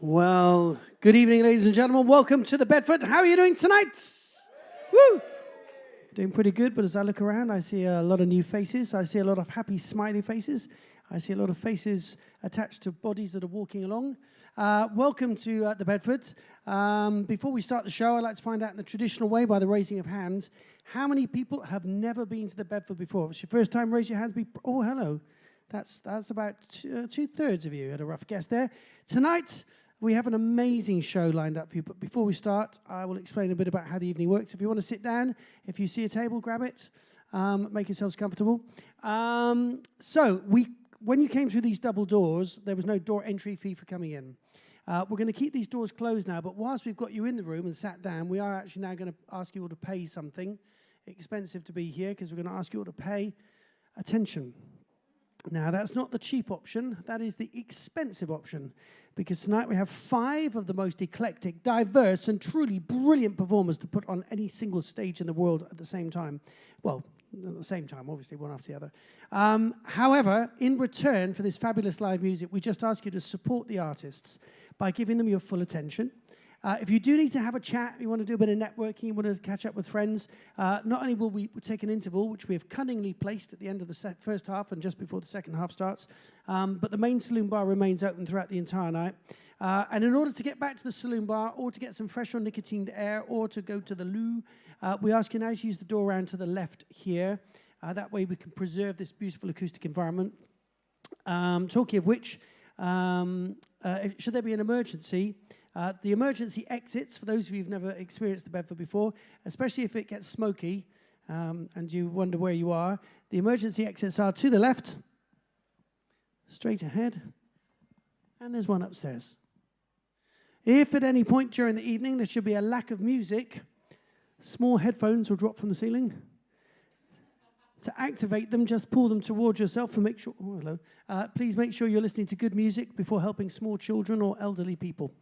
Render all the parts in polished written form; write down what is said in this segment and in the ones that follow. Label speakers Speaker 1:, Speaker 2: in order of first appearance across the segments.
Speaker 1: Well, good evening, ladies and gentlemen. Welcome to the Bedford. How are you doing tonight? Woo! Doing pretty good, but as I look around, I see a lot of new faces. I see a lot of happy, smiley faces. I see a lot of faces attached to bodies that are walking along. Welcome to the Bedford. Before we start the show, I'd like to find out in the traditional way by the raising of hands, how many people have never been to the Bedford before? If it's your first time, raise your hands. Oh, hello. That's about two-thirds of you. Had a rough guess there. Tonight, we have an amazing show lined up for you, but before we start, I will explain a bit about how the evening works. If you want to sit down, if you see a table, grab it, make yourselves comfortable. When you came through these double doors, there was no door entry fee for coming in. We're going to keep these doors closed now, but whilst we've got you in the room and sat down, we are actually now going to ask you all to pay something. Expensive to be here, because we're going to ask you all to pay attention. Now, that's not the cheap option. That is the expensive option, because tonight we have 5 of the most eclectic, diverse, and truly brilliant performers to put on any single stage in the world at the same time. Well, at the same time, obviously, one after the other. However, in return for this fabulous live music, we just ask you to support the artists by giving them your full attention. If you do need to have a chat, you want to do a bit of networking, you want to catch up with friends, not only will we take an interval, which we have cunningly placed at the end of the first half and just before the second half starts, but the main saloon bar remains open throughout the entire night. And in order to get back to the saloon bar, or to get some fresh or nicotined air, or to go to the loo, we ask you now to use the door around to the left here. That way we can preserve this beautiful acoustic environment. Talking of which, should there be an emergency, the emergency exits, for those of you who've never experienced the Bedford before, especially if it gets smoky and you wonder where you are, the emergency exits are to the left, straight ahead, and there's one upstairs. If at any point during the evening there should be a lack of music, small headphones will drop from the ceiling. To activate them, just pull them towards yourself and make sure, please make sure you're listening to good music before helping small children or elderly people.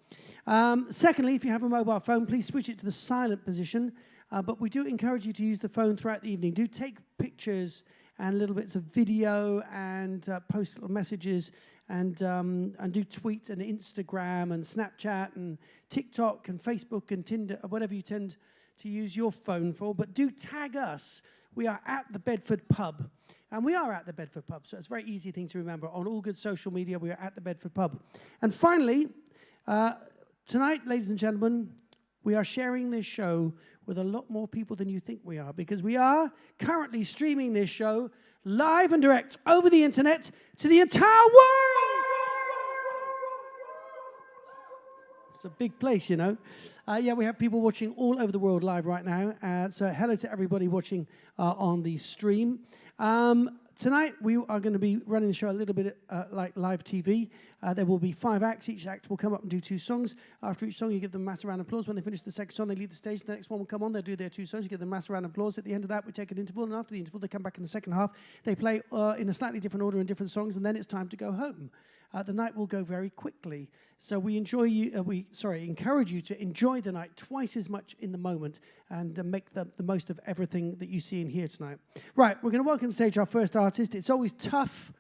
Speaker 1: Secondly, if you have a mobile phone, please switch it to the silent position, but we do encourage you to use the phone throughout the evening. Do take pictures and little bits of video and post little messages and do tweets and Instagram and Snapchat and TikTok and Facebook and Tinder, or whatever you tend to use your phone for, but do tag us. We are at the Bedford Pub, and we are at the Bedford Pub, so it's a very easy thing to remember. On all good social media, we are at the Bedford Pub. And finally, tonight, ladies and gentlemen, we are sharing this show with a lot more people than you think we are, because we are currently streaming this show live and direct over the internet to the entire world! It's a big place, you know. We have people watching all over the world live right now. So hello to everybody watching on the stream. Tonight, we are going to be running the show a little bit like live TV. There will be 5 acts. Each act will come up and do 2 songs. After each song, you give them a massive round of applause. When they finish the second song, they leave the stage. The next one will come on. They'll do their 2 songs. You give them a massive round of applause. At the end of that, we take an interval. And after the interval, they come back in the second half. They play in a slightly different order and different songs. And then it's time to go home. The night will go very quickly. So we encourage you to enjoy the night twice as much in the moment and make the most of everything that you see and hear tonight. Right, we're going to welcome to stage our first artist. It's always tough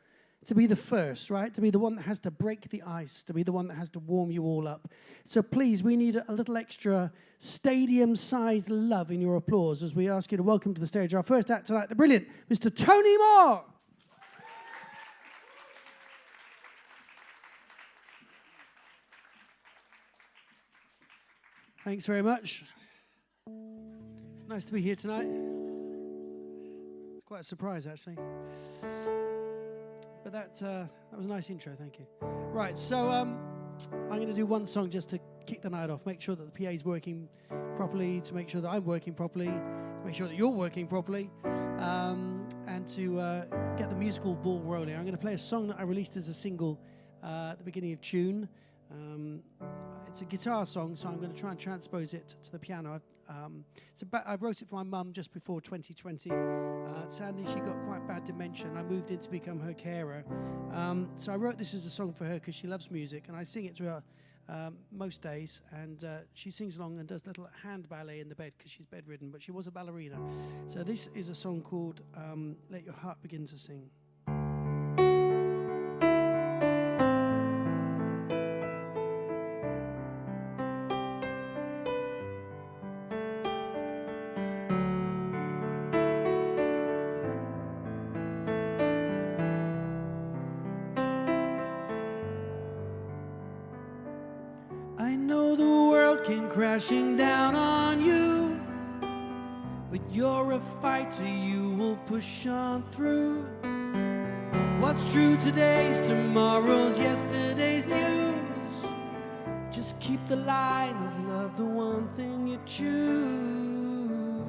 Speaker 1: to be the first, right? To be the one that has to break the ice, to be the one that has to warm you all up. So please, we need a little extra stadium-sized love in your applause as we ask you to welcome to the stage our first act tonight, the brilliant Mr. Tony Moore. Thanks very much. It's nice to be here tonight. It's quite a surprise, actually. But that was a nice intro, thank you. Right, so I'm going to do one song just to kick the night off, make sure that the PA is working properly, to make sure that I'm working properly, to make sure that you're working properly, and to get the musical ball rolling. I'm going to play a song that I released as a single at the beginning of June. It's a guitar song, so I'm going to try and transpose it to the piano. I wrote it for my mum just before 2020. Sadly, she got quite bad dementia, and I moved in to become her carer. So I wrote this as a song for her because she loves music, and I sing it to her most days. And she sings along and does little hand ballet in the bed because she's bedridden, but she was a ballerina. So this is a song called Let Your Heart Begin to Sing. came crashing down on you, but you're a fighter, you will push on through. What's true today's tomorrow's yesterday's news. Just keep the line of love, the one thing you choose.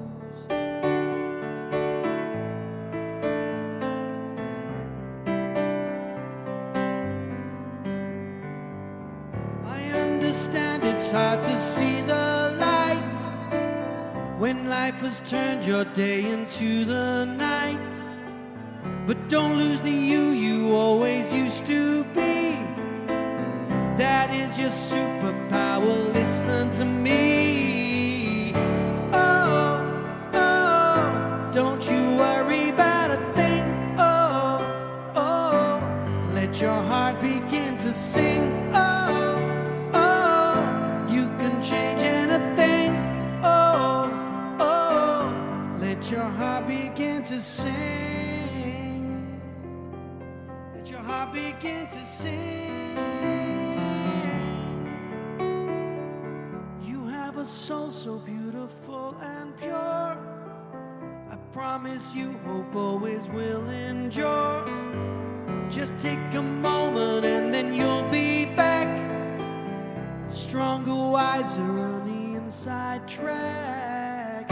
Speaker 1: I understand it's hard to see the light when life has turned your day into the night. But don't lose the you always used to be. That is your superpower, listen to me. Oh, oh, don't you worry about a thing. Oh, oh, let your heart begin to sing. Oh, oh, you can change anything. Oh, oh, let your heart begin to sing. Let your heart begin to sing. You have a soul so beautiful and pure. I promise you hope always will endure. Just take a moment and then you'll be back, stronger, wiser on the inside track.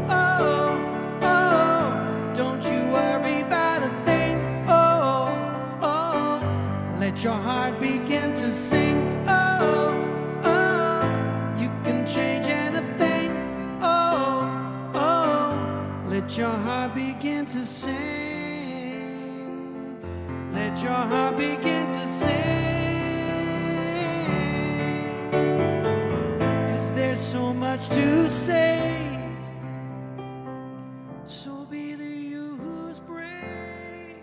Speaker 1: Oh, oh, don't you worry about a thing. Oh, oh, let your heart begin to sing. Oh, oh, you can change anything. Oh, oh, let your heart begin to sing. Let your heart begin to sing. 'Cause there's so much to say. So be the you who's brave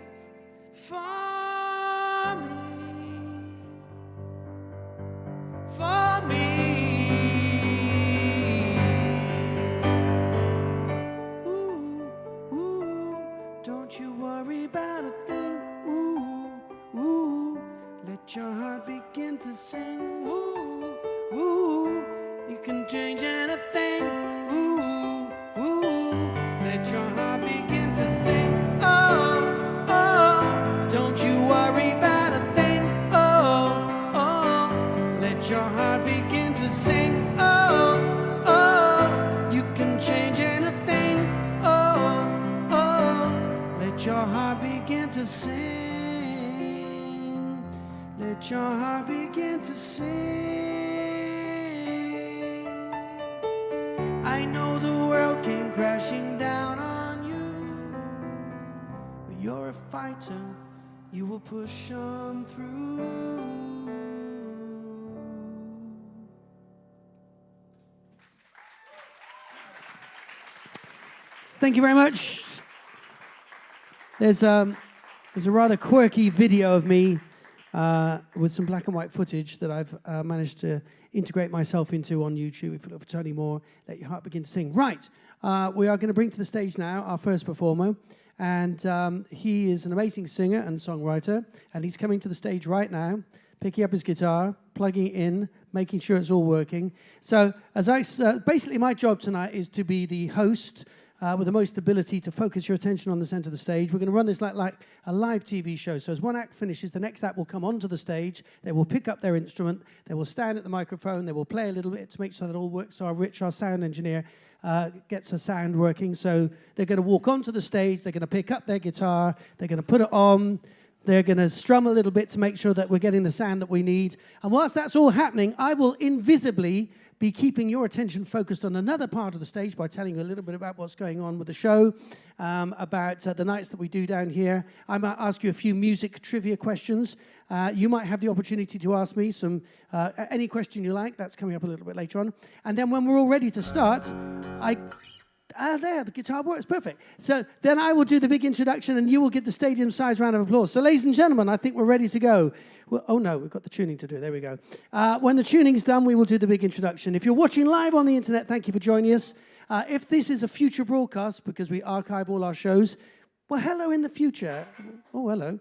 Speaker 1: for me. For me. Ooh, ooh, don't you worry about a thing. Ooh, ooh, let your heart begin to sing. Ooh, ooh, you can change anything. Ooh, ooh, let your heart begin to sing. Oh, oh, don't you worry about a thing. Oh, oh, let your heart begin to sing. Oh, oh, you can change anything. Oh, oh, let your heart begin to sing. Let your heart begin to sing. I know the world came crashing down on you, but you're a fighter, you will push on through. Thank you very much. There's a rather quirky video of me with some black and white footage that I've managed to integrate myself into on YouTube. If you look for Tony Moore, Let Your Heart Begin to Sing. Right, we are going to bring to the stage now our first performer, and he is an amazing singer and songwriter, and he's coming to the stage right now, picking up his guitar, plugging it in, making sure it's all working. So, basically my job tonight is to be the host with the most ability to focus your attention on the center of the stage. We're going to run this like a live TV show. So as one act finishes, the next act will come onto the stage. They will pick up their instrument. They will stand at the microphone. They will play a little bit to make sure that it all works. So our sound engineer, gets a sound working. So they're going to walk onto the stage. They're going to pick up their guitar. They're going to put it on. They're going to strum a little bit to make sure that we're getting the sound that we need. And whilst that's all happening, I will invisibly be keeping your attention focused on another part of the stage by telling you a little bit about what's going on with the show, about the nights that we do down here. I might ask you a few music trivia questions. You might have the opportunity to ask me any question you like. That's coming up a little bit later on. And then when we're all ready to start, there, the guitar works perfect. So then I will do the big introduction and you will give the stadium-sized round of applause. So ladies and gentlemen, I think we're ready to go. Well, oh no, we've got the tuning to do. There we go. When the tuning's done, we will do the big introduction. If you're watching live on the internet, thank you for joining us. If this is a future broadcast, because we archive all our shows, well, hello in the future. Oh, hello.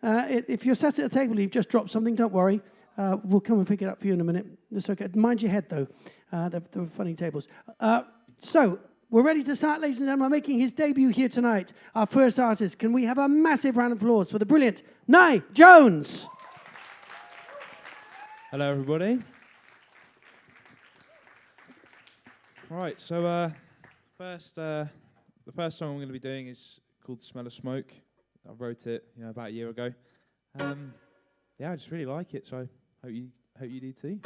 Speaker 1: If you're sat at a table, you've just dropped something, don't worry. We'll come and pick it up for you in a minute. It's okay. Mind your head, though. They were funny tables. So, we're ready to start, ladies and gentlemen. Making his debut here tonight, our first artist. Can we have a massive round of applause for the brilliant Nye Jones?
Speaker 2: Hello, everybody. Right, so the first song I'm going to be doing is called "Smell of Smoke." I wrote it, about a year ago. Yeah, I just really like it, so hope you do too.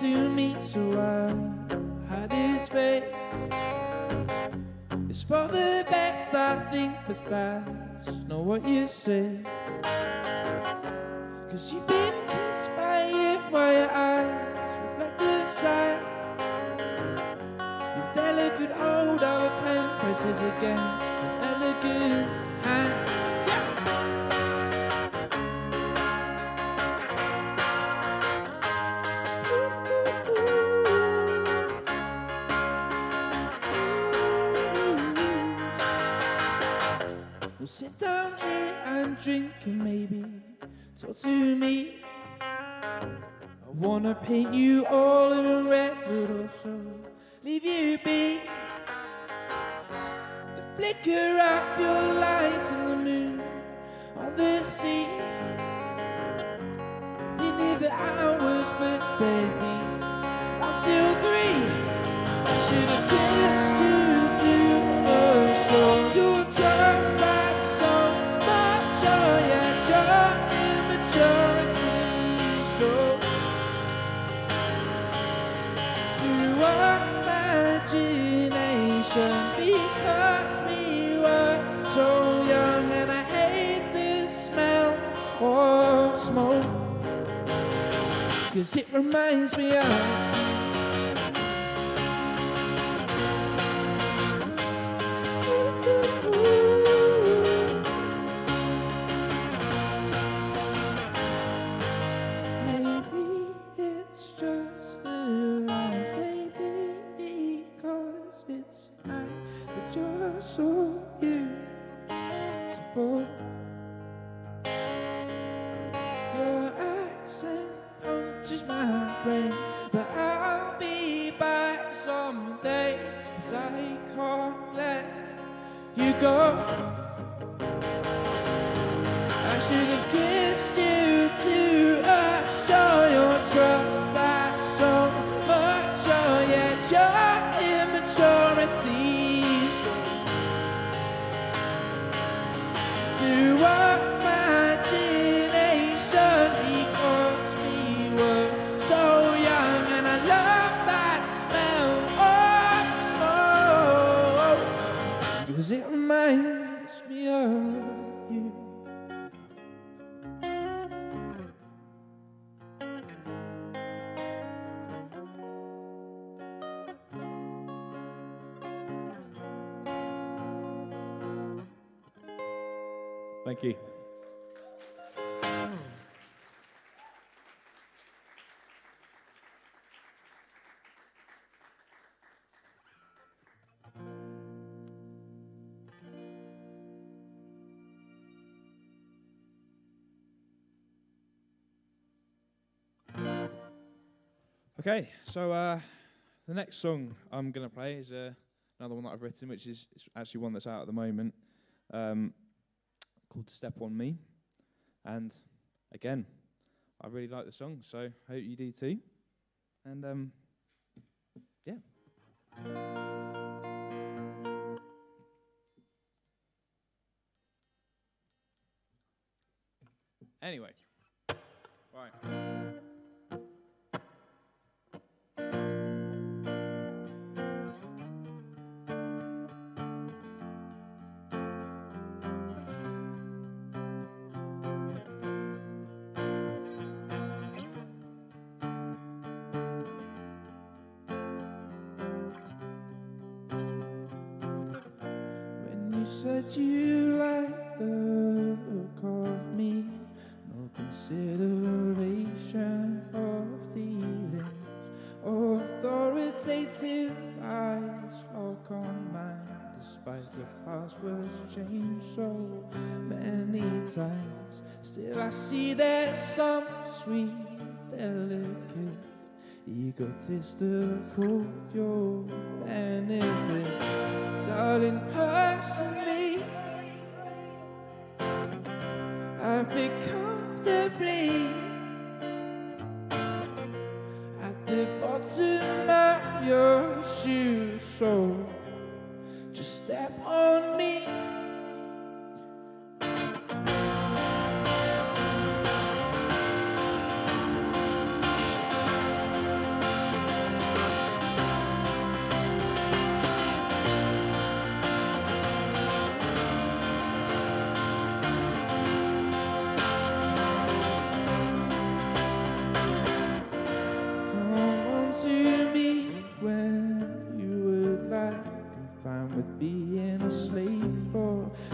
Speaker 2: To me, so I hide his face. It's for the best, I think, but that's not what you say. 'Cause you've been conspired while your eyes reflect the sun. Your delicate hold of a pen presses against an elegant hand. We'll sit down here and drink and maybe talk to me. I wanna paint you all in red, but also leave you be. The flicker of your light in the moon on the sea. Been here for hours, but stay at least until 3. I should have kissed you to assure your trust. Because we were so young, and I hate this smell of smoke, 'cause it reminds me of maybe it's just the light, maybe because it's night. But you're so beautiful. Your accent punches my brain, but I'll be back someday, 'cause I can't let you go. I should have kissed you to assure your trust. That's so much, oh yeah, your immaturity. To imagination, because we were so young, and I love that smell of smoke, 'cause it reminds me of you. Thank you. Okay, so the next song I'm going to play is another one that I've written, which is actually one that's out at the moment. Called "Step on Me," and again, I really like the song, so I hope you do too. And yeah. Anyway, right. You said you liked the look of me, no consideration for feelings or authoritative eyes lock on mine. Despite the passwords changed so many times, still I see there's some sweet, delicate, egotistical your benefit. Darling, personally, I fit comfortably at the bottom of your shoes, so just step on me.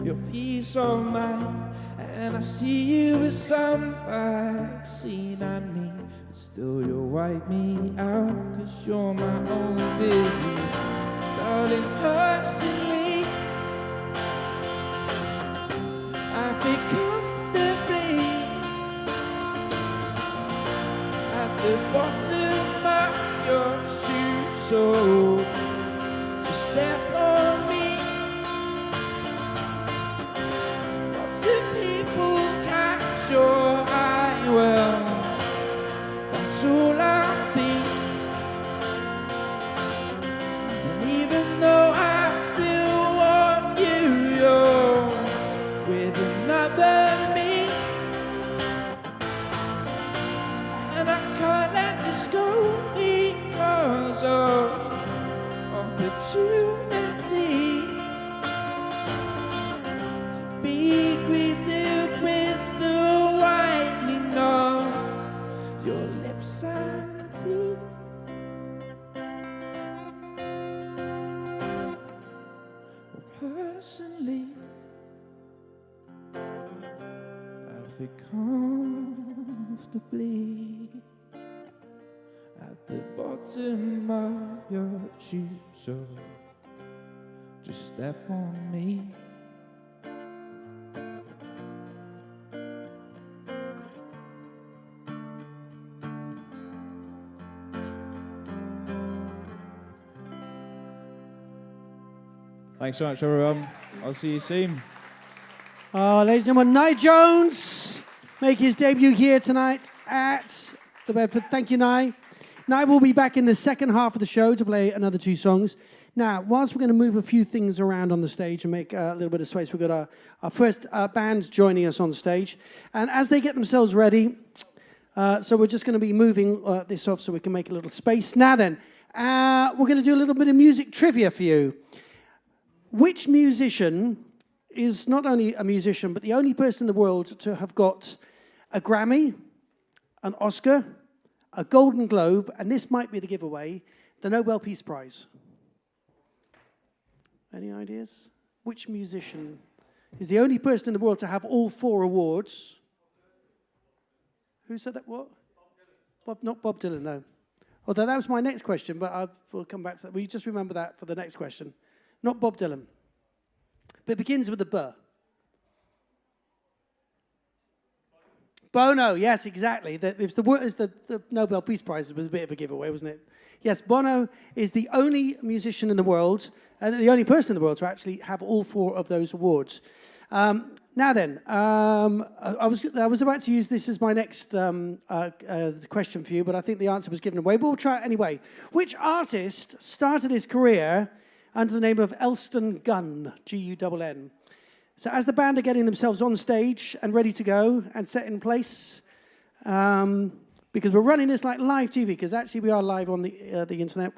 Speaker 2: Your peace of mind, and I see you as some vaccine I need, but still you'll wipe me out, 'cause you're my own disease. Darling, personally, I feel comfortably at the bottom of your shoe, so just step on me. Your eye, well, that's all I'll be. And even though I still want you, you're with another me, and I can't let this go because of opportunity to be greeted with your lips and teeth. Well, personally, I feel comfortably at the bottom of your shoe, so just step on me. Thanks so much, everyone. I'll see you soon.
Speaker 1: Oh, ladies and gentlemen, Nye Jones make his debut here tonight at the Bedford. Thank you, Nye. Nye will be back in the second half of the show to play another 2 songs. Now, whilst we're going to move a few things around on the stage and make a little bit of space, we've got our first band joining us on stage. And as they get themselves ready, so we're just going to be moving this off so we can make a little space. Now then, we're going to do a little bit of music trivia for you. Which musician is not only a musician, but the only person in the world to have got a Grammy, an Oscar, a Golden Globe, and this might be the giveaway, the Nobel Peace Prize? Any ideas? Which musician is the only person in the world to have all 4 awards? Who said that? What? Not Bob Dylan, no. Although that was my next question, but we'll come back to that. Will you just remember that for the next question? Not Bob Dylan. But it begins with a B. Bono, yes, exactly. The Nobel Peace Prize was a bit of a giveaway, wasn't it? Yes, Bono is the only musician in the world, and the only person in the world to actually have all 4 of those awards. Now then, I was about to use this as my next question for you, but I think the answer was given away. But we'll try it anyway. Which artist started his career under the name of Elston Gunn, G-U-N-N? So as the band are getting themselves on stage and ready to go and set in place, because we're running this like live TV, because actually we are live on the internet.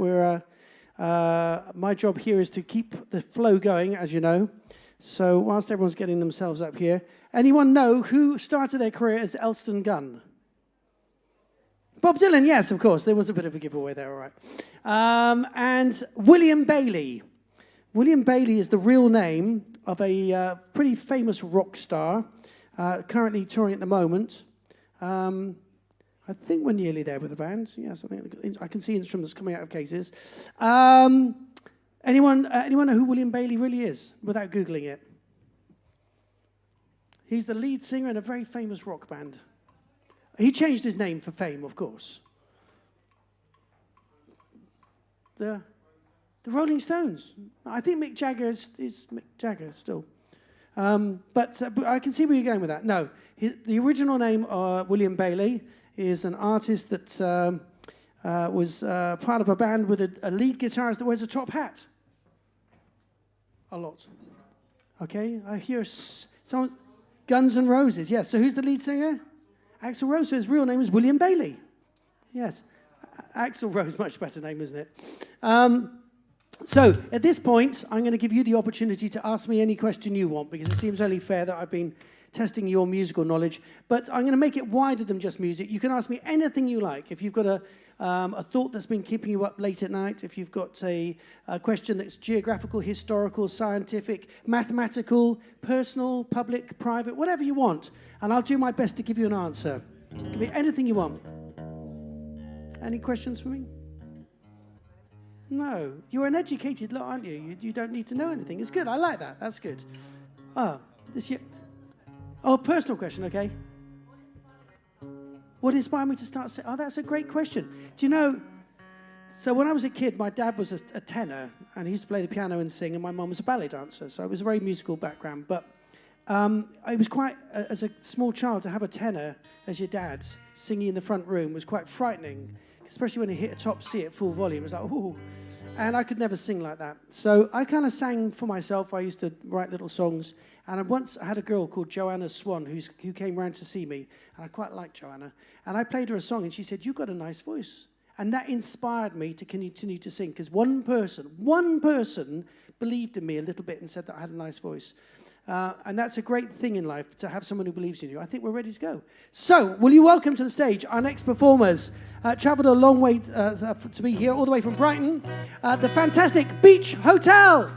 Speaker 1: My job here is to keep the flow going, as you know. So whilst everyone's getting themselves up here, anyone know who started their career as Elston Gunn? Bob Dylan, yes, of course. There was a bit of a giveaway there, all right. And William Bailey. William Bailey is the real name of a pretty famous rock star, currently touring at the moment. I think we're nearly there with the band. Yes, I can see instruments coming out of cases. Anyone know who William Bailey really is, without Googling it? He's the lead singer in a very famous rock band. He changed his name for fame, of course. The Rolling Stones. I think Mick Jagger is Mick Jagger still. But I can see where you're going with that. No, the original name, William Bailey, is an artist that was part of a band with a lead guitarist that wears a top hat. A lot. Okay, I hear someone... Guns N' Roses, yes. So who's the lead singer? Axl Rose. So his real name is William Bailey. Yes. Axl Rose, much better name, isn't it? So at this point, I'm going to give you the opportunity to ask me any question you want, because it seems only fair that I've been testing your musical knowledge. But I'm going to make it wider than just music. You can ask me anything you like. If you've got a thought that's been keeping you up late at night, if you've got a question that's geographical, historical, scientific, mathematical, personal, public, private, whatever you want, and I'll do my best to give you an answer. It can be anything you want. Any questions for me? No. You're an educated lot, aren't you? You don't need to know anything. It's good. I like that. That's good. Personal question, okay. What inspired me to start singing? Oh, that's a great question. Do you know, so when I was a kid, my dad was a tenor, and he used to play the piano and sing, and my mum was a ballet dancer, so it was a very musical background. But it was quite, as a small child, to have a tenor as your dad singing in the front room was quite frightening, especially when he hit a top C at full volume. It was like, ooh. And I could never sing like that. So I kind of sang for myself. I used to write little songs. And once I had a girl called Joanna Swan who came round to see me. And I quite liked Joanna. And I played her a song, and she said, "You've got a nice voice." And that inspired me to continue to sing, because one person believed in me a little bit and said that I had a nice voice. And that's a great thing in life, to have someone who believes in you. I think we're ready to go. So, will you welcome to the stage our next performers? Travelled a long way to be here, all the way from Brighton. The fantastic Beach Hotel.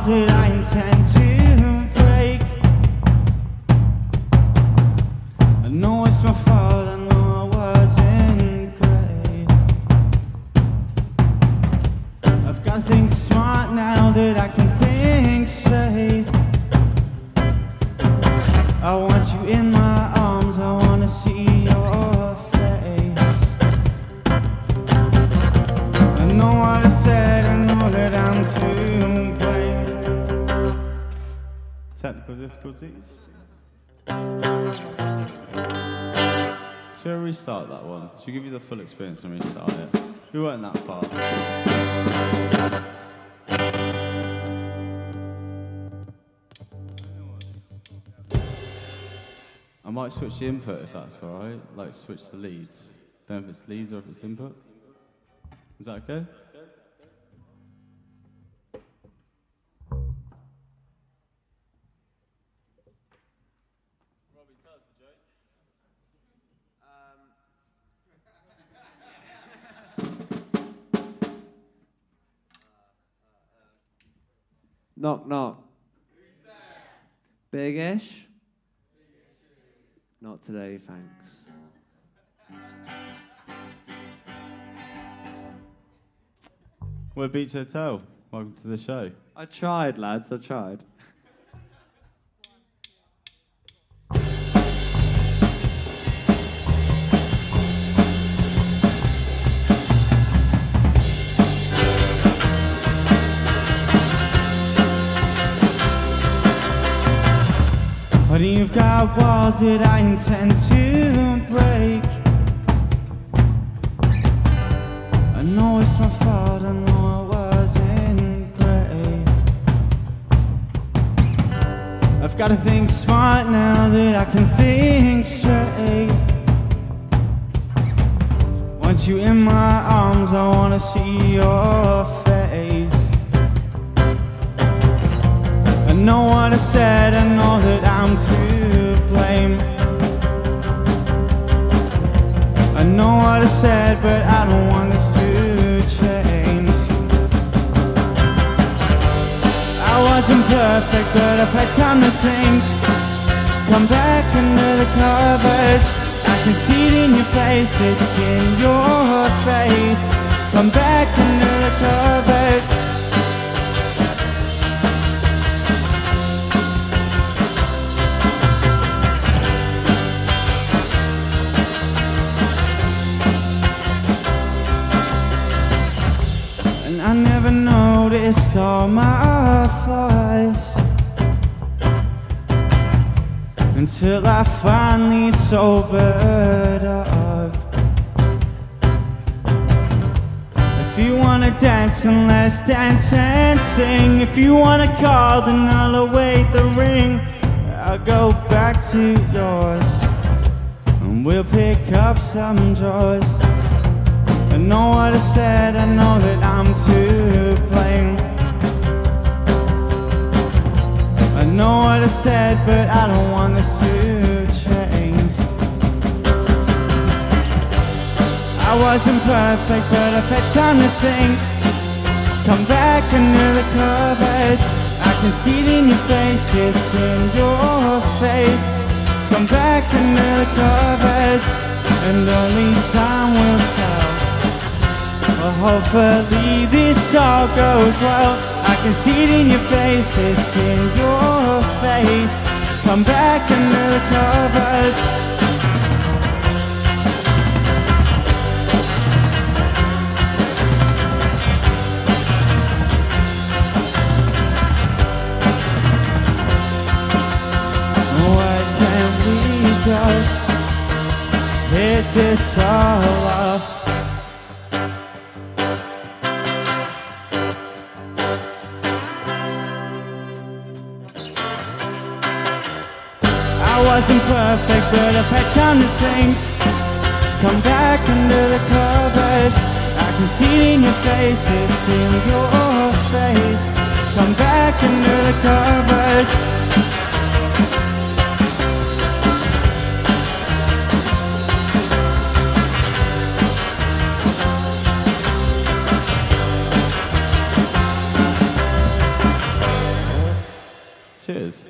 Speaker 3: That I intend to break. I know it's my fault, I know I wasn't great. I've got to think smart now that I can think straight. I want you in my arms, I want to see your face. I know what I said, I know that I'm too blame. Technical difficulties. Should I restart that one? Should I give you the full experience and restart it? We weren't that far. I might switch the input if that's alright. Like switch the leads. Don't know if it's leads or if it's input. Is that okay?
Speaker 4: Knock, knock. Who's there? Big-ish? Not today, thanks.
Speaker 3: We're Beach Hotel. Welcome to the show.
Speaker 4: I tried, lads, I tried.
Speaker 3: But you've got walls that I intend to break. I know it's my fault, I know I've got to think smart now that I can think straight. Want you in my arms, I wanna see your face. I know what I said, I know that I'm to blame. I know what I said, but I don't want this to change. I wasn't perfect, but I've had time to think. Come back under the covers. I can see it in your face, it's in your face. Come back under the covers. And I never noticed all my flaws until I finally sobered up. If you wanna dance, then let's dance and sing. If you wanna call, then I'll await the ring. I'll go back to yours and we'll pick up some drawers. I know what I said, I know that I'm to blame. I know what I said, but I don't want this to change. I wasn't perfect, but I've had time to think. Come back under the covers. I can see it in your face, it's in your face. Come back under the covers, and only time will tell. Well, hopefully this all goes well. I can see it in your face, it's in your face. Come back under the covers. Why can't we just hit this all off? I wasn't perfect, but I've had time to think. Come back under the covers. I can see it in your face, it's in your face. Come back under the covers. Cheers.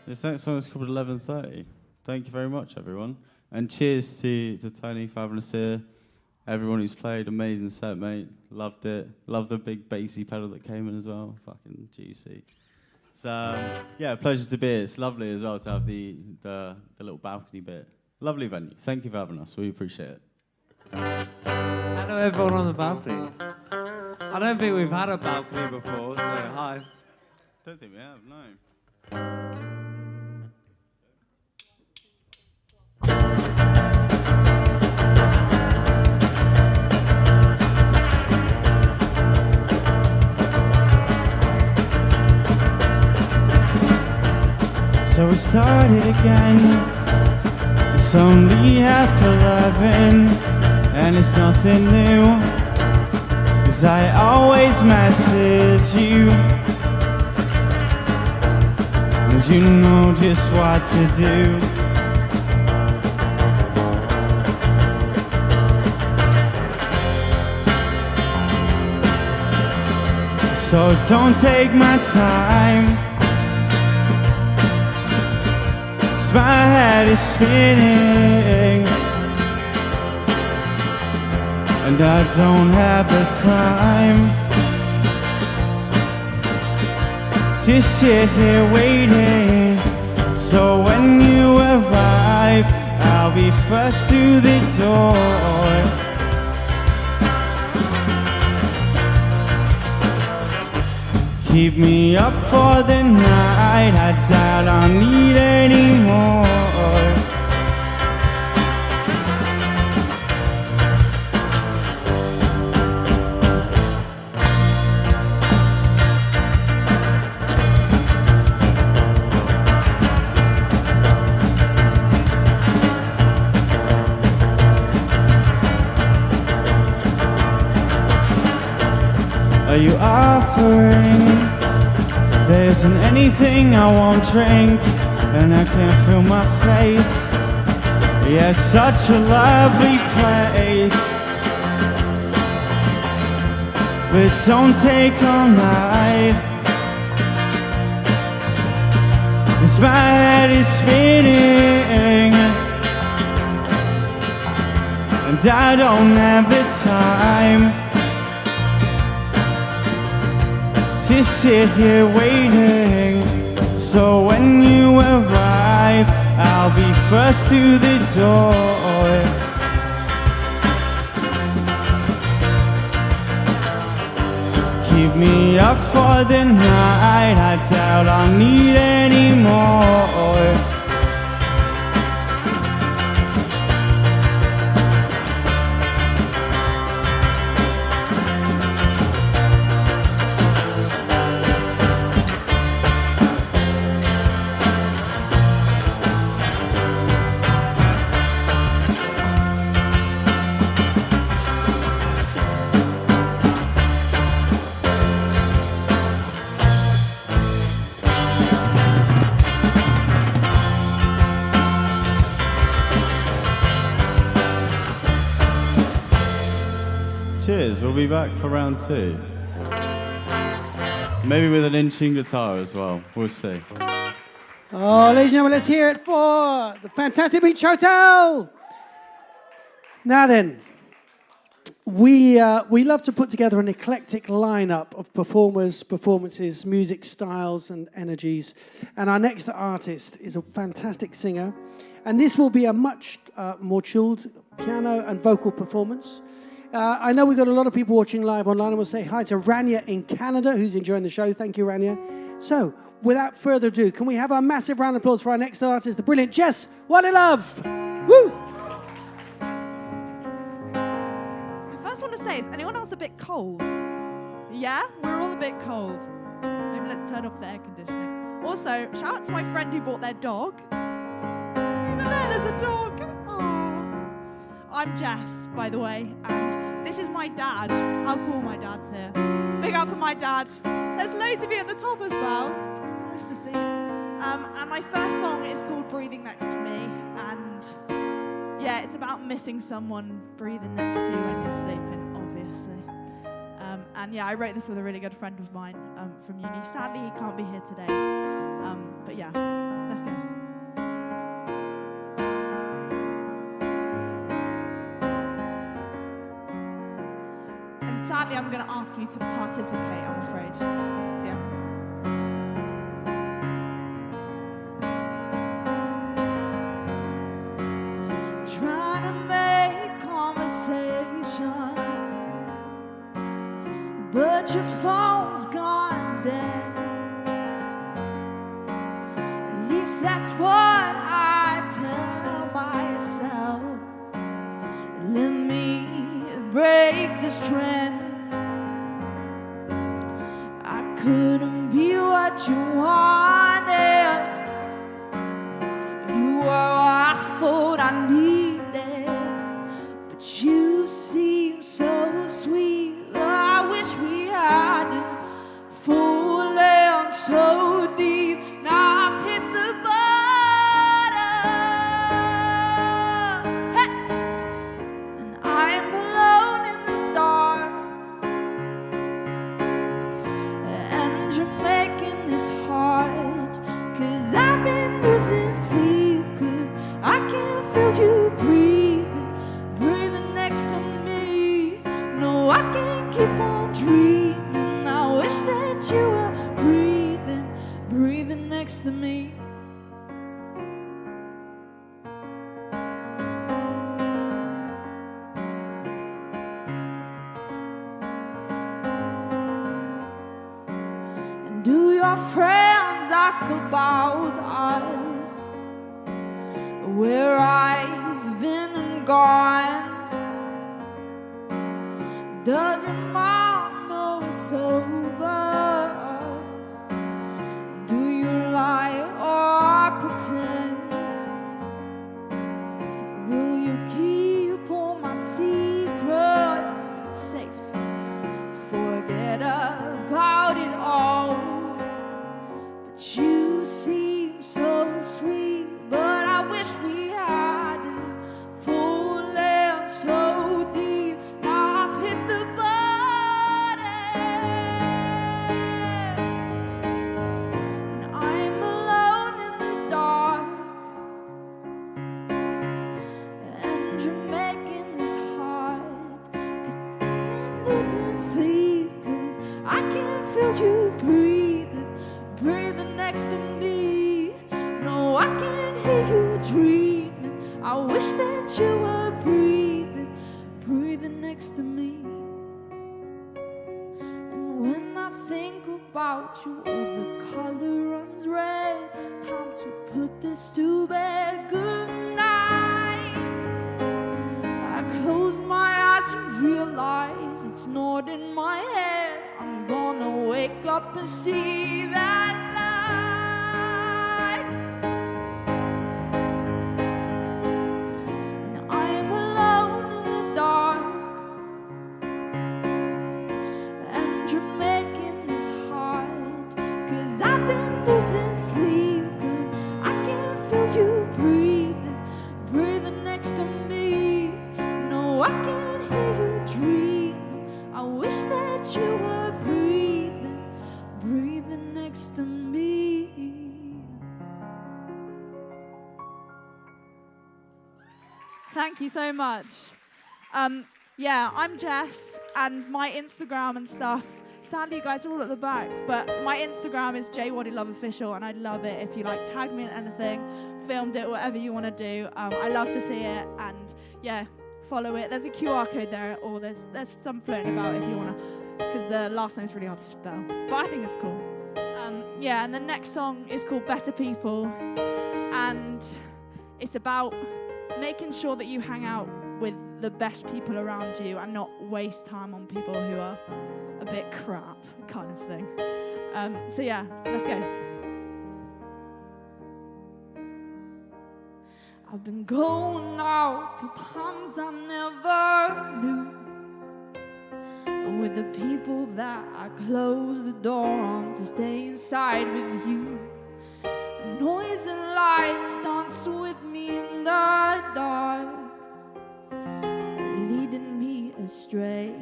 Speaker 3: This next song is called 11:30. Thank you very much, everyone. And cheers to Tony for having us here. Everyone who's played, amazing set, mate. Loved it. Loved the big bassy pedal that came in as well. Fucking juicy. So, yeah, pleasure to be here. It's lovely as well to have the little balcony bit. Lovely venue. Thank you for having us. We appreciate it.
Speaker 4: Hello, everyone on the balcony. I don't think we've had a balcony before, so hi.
Speaker 3: Don't think we have, no. So we started again. It's only 11:30, and it's nothing new, 'cause I always message you, 'cause you know just what to do. So don't take my time, my head is spinning, and I don't have the time to sit here waiting. So when you arrive, I'll be first through the door. Keep me up for the night, I doubt I'll need any more. are you offering? There isn't anything I won't drink, and I can't feel my face. Yeah, such a lovely place, but don't take all night, 'cause my head is spinning, and I don't have the time to sit here waiting. So when you arrive, I'll be first through the door. Keep me up for the night, I doubt I'll need any more. Cheers, we'll be back for round 2. Maybe with an inching guitar as well, we'll see.
Speaker 1: Oh, ladies and gentlemen, let's hear it for the Fantastic Beach Hotel. Now then, we love to put together an eclectic lineup of performers, performances, music styles and energies. And our next artist is a fantastic singer. And this will be a much more chilled piano and vocal performance. I know we've got a lot of people watching live online, and we'll say hi to Rania in Canada, who's enjoying the show. Thank you, Rania. So, without further ado, can we have a massive round of applause for our next artist, the brilliant JESS, WADDILOVE. Woo!
Speaker 5: I first want to say, is anyone else a bit cold? Yeah? We're all a bit cold. Maybe let's turn off the air conditioning. Also, shout out to my friend who bought their dog. Even there's a dog. Aww. I'm Jess, by the way, and this is my dad. How cool my dad's here. Big up for my dad. There's loads of you at the top as well. Nice to see you. And my first song is called Breathing Next to Me. And yeah, it's about missing someone breathing next to you when you're sleeping, obviously. And yeah, I wrote this with a really good friend of mine from uni. Sadly, he can't be here today. But yeah, let's go. And sadly, I'm going to ask you to participate, I'm afraid. So, yeah. Trying to make conversation, but your phone's gone dead. At least that's what I tell myself. Let me break this trend. I couldn't be what you wanted. You were what I thought I needed, but you seem so sweet. I wish we hadn't fallen so deep. Now I've hit the bottom, hey! And I'm alone in the dark, and you're making this hard, 'cause I've been losing sleep, 'cause I can't feel you breathing, breathing next to me. No, I can't keep on dreaming. I wish that you were breathing, breathing next to me. And do your friends ask about us, where I've been and gone? Does your mom know it's over? Do you lie or pretend? Will you keep all my secrets safe? Forget us.
Speaker 6: that you were breathing next to me. And when I think about you, all the color runs red. Time to put this to bed. Good night. I close my eyes and realize it's not in my head. I'm gonna wake up and see that light. And I'm alone in the dark, and you're making this hard, 'cause I've been losing sleep, 'cause I can feel you breathing next to me. No, I can hear you dreaming. I wish that you were breathing next to me.
Speaker 5: Thank you so much. Yeah, I'm Jess, and my Instagram and stuff, sadly you guys are all at the back, but my Instagram is JWADDILOVE and I'd love it if you like tag me in anything, filmed it, whatever you want to do. I love to see it, and yeah, follow it. There's a QR code there, or there's some floating about if you want to, because the last name's really hard to spell, but I think it's cool. Yeah, and the next song is called Better People, and it's about making sure that you hang out with the best people around you and not waste time on people who are a bit crap, kind of thing. So yeah, let's go.
Speaker 6: I've been going out to times I never knew, with the people that I closed the door on to stay inside with you. Noise and lights dance with me in the dark, leading me astray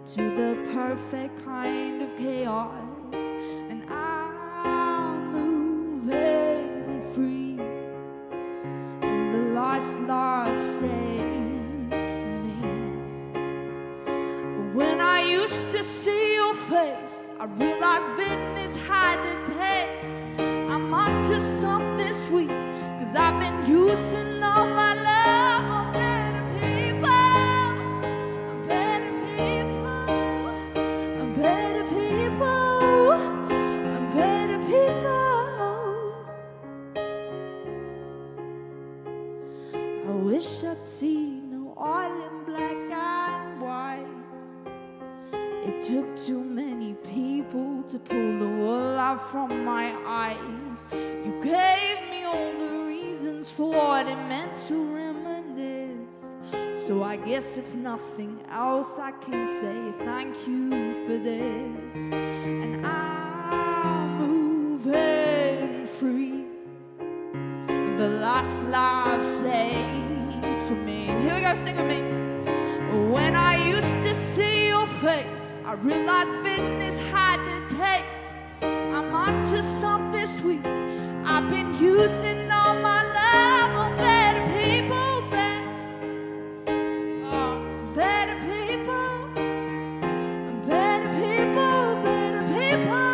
Speaker 6: to the perfect kind of chaos. And I'm moving free, and the lost love saved for me. When I used to see your face, I realized bitterness had a taste. I'm onto something sweet, 'cause I've been using all my love on better people. I'm better people. I'm better people. I'm better people. I wish I'd seen no oil in black and white. It took too many people to pull the wool out from my eyes. You gave me all the reasons for what it meant to reminisce. So I guess if nothing else, I can say thank you for this. And I'm moving free, the last life saved for me. Here we go, sing with me. When I used to see your face, I realized bitterness had a taste. I'm onto something sweet. I've been using all my love on better people, better people, better people, better people.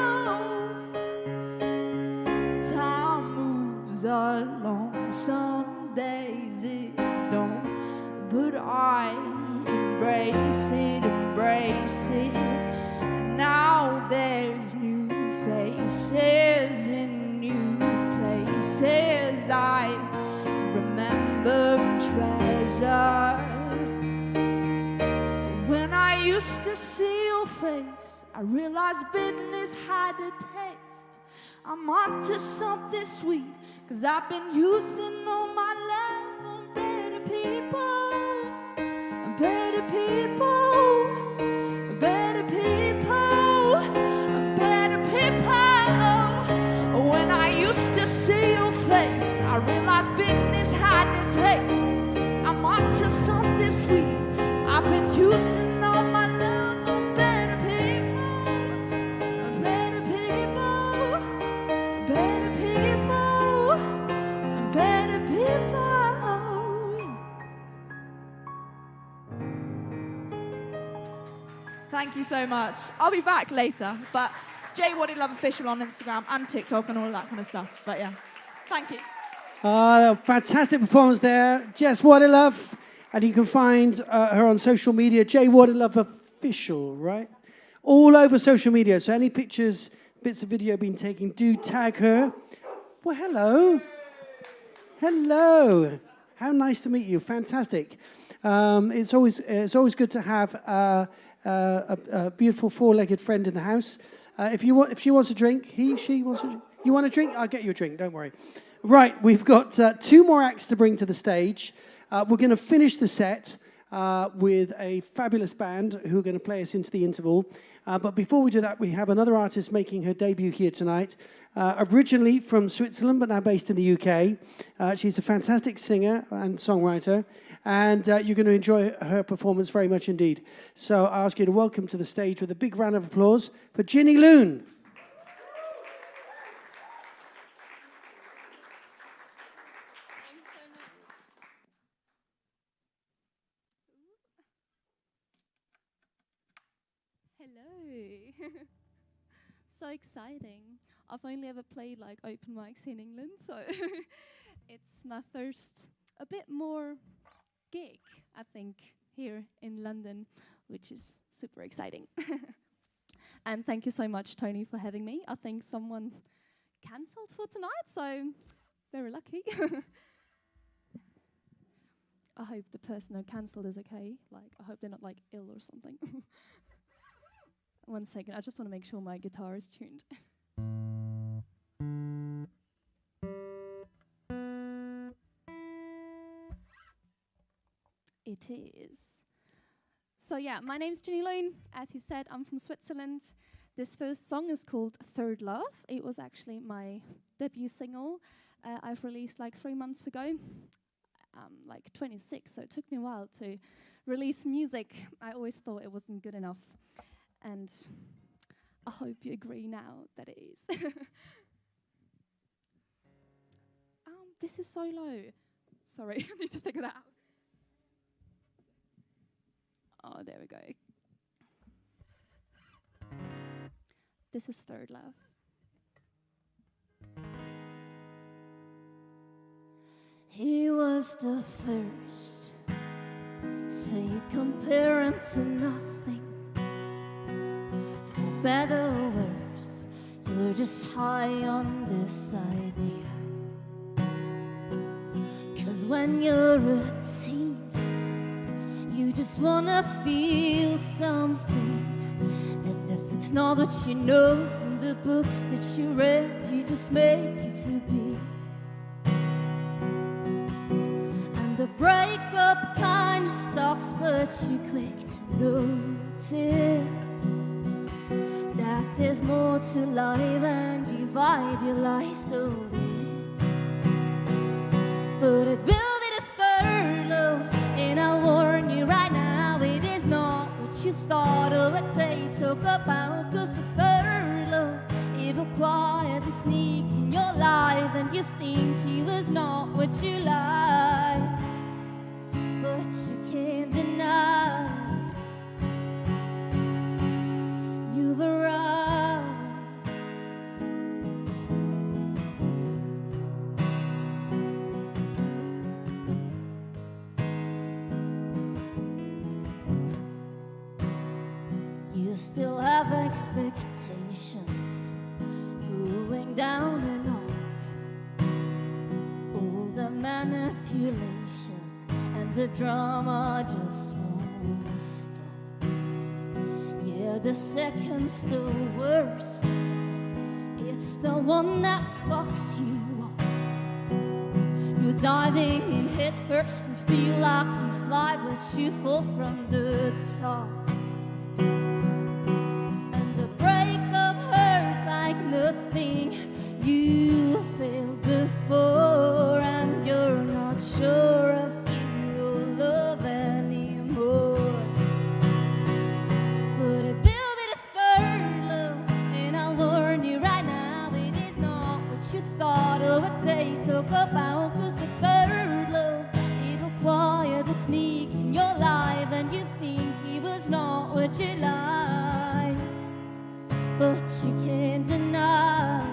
Speaker 6: Time moves along, some days it don't, but I embrace it, embrace it. Now there's new faces in new places. I remember and treasure. When I used to see your face, I realized bitterness had a taste. I'm onto something sweet, 'cause I've been using all my love on better people. Better people, better people, better people. When I used to see your face, I realized bitterness had a taste. I'm onto something sweet. I've been using all my love on better people, better people, better people, better people.
Speaker 5: Thank you so much. I'll be back later, but JWADDILOVE official on Instagram and TikTok and all that kind of stuff. But yeah, thank you.
Speaker 1: Fantastic performance there. Jess WADDILOVE. And you can find her on social media, WADDILOVE Official, right? All over social media. So any pictures, bits of video being taken, do tag her. Well, hello. Hello. How nice to meet you. Fantastic. It's always good to have a beautiful four-legged friend in the house. If she wants a drink, she wants a drink. You want a drink? I'll get you a drink, don't worry. Right, we've got 2 more acts to bring to the stage. We're going to finish the set with a fabulous band who are going to play us into the interval. But before we do that, we have another artist making her debut here tonight. Originally from Switzerland, but now based in the UK. She's a fantastic singer and songwriter. And you're going to enjoy her performance very much indeed. So I ask you to welcome to the stage with a big round of applause for GINNY LOON.
Speaker 7: Hello. So exciting. I've only ever played like open mics in England, so it's my first, a bit more gig, I think, here in London, which is super exciting. And thank you so much, Tony, for having me. I think someone cancelled for tonight, so very lucky. I hope the person who cancelled is okay. Like, I hope they're not like ill or something. 1 second, I just want to make sure my guitar is tuned. It is. So yeah, my name's GINNY LOON. As he said, I'm from Switzerland. This first song is called Third Love. It was actually my debut single I've released like 3 months ago. I'm like 26, so it took me a while to release music. I always thought it wasn't good enough. And I hope you agree now that it is. This is so low. Sorry, I need to figure that out. Oh, there we go. This is Third Love.
Speaker 6: He was the first, so you compare him to nothing. For better or worse, you're just high on this idea. 'Cause when you're a teen, you just wanna feel something. And if it's not what you know from the books that you read, you just make it to be. And the breakup kind of sucks, but you're quick to notice that there's more to life and you've idealized all this. But it will be the third love, and I warn you right now, it is not what you thought or what they talk about. 'Cause the third love, it will quietly sneak in your life, and you think he was not what you like, but you can't deny you've arrived. You still have expectations, going down and up. All the manipulation and the drama just won't stop. Yeah, the second's the worst. It's the one that fucks you up. You're diving in head first and feel like you fly, but you fall from the top. Nothing you felt before, and you're not sure if you'll love anymore. But it will be the third love, and I warn you right now, it is not what you thought or what they talk about. 'Cause the third love, it will quietly sneak in your life, and you think he was not what you like, but you can't deny.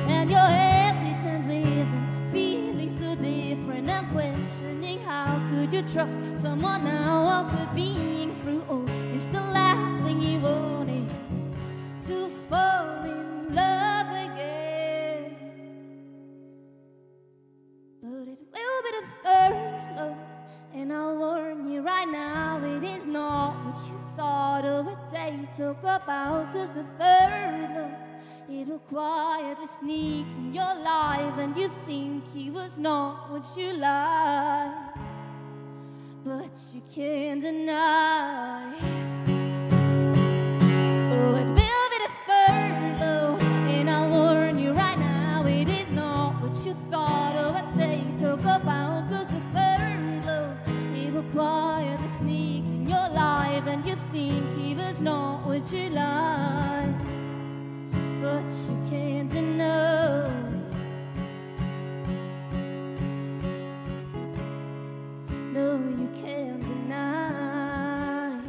Speaker 6: And you're hesitant with him, feeling so different
Speaker 7: and questioning how could you trust someone now after being through all this. The last thing you want is to fall in love again. But it will be the third love, and I'll warn you right now, it is not what you thought of a day talk about. Cause the third love, it'll quietly sneak in your life, and you think he was not what you like, but you can't deny. Oh, it will be the third love, and I'll warn you right now, it is not what you thought of a day talk about. Cause the third love, it will quietly sneak in your life, and you think he was not what you like, but you can't deny. No, you can't deny.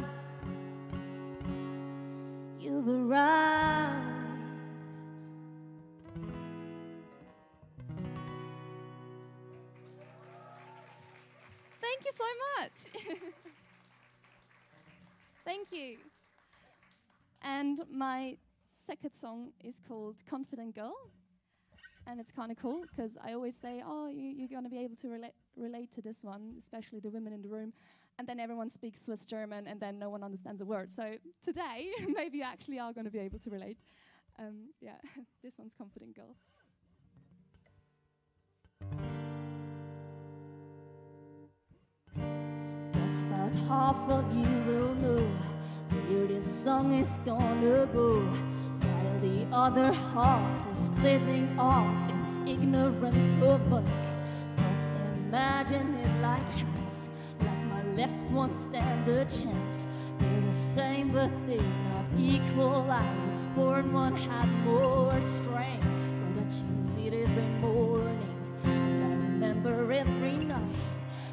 Speaker 7: You've arrived. Thank you so much. Thank you. And my second song is called Confident Girl, and it's kind of cool because I always say, oh, you're going to be able to relate to this one, especially the women in the room, and then everyone speaks Swiss German and then no one understands a word. So today, maybe you actually are going to be able to relate. Yeah, this one's Confident Girl. Guess about half of you will know where this song is gonna go, while the other half is splitting up in ignorance or work. But imagine it like hands, like my left won't stand a chance. They're the same but they're not equal. I was born one had more strength, but I choose it every morning, and I remember every night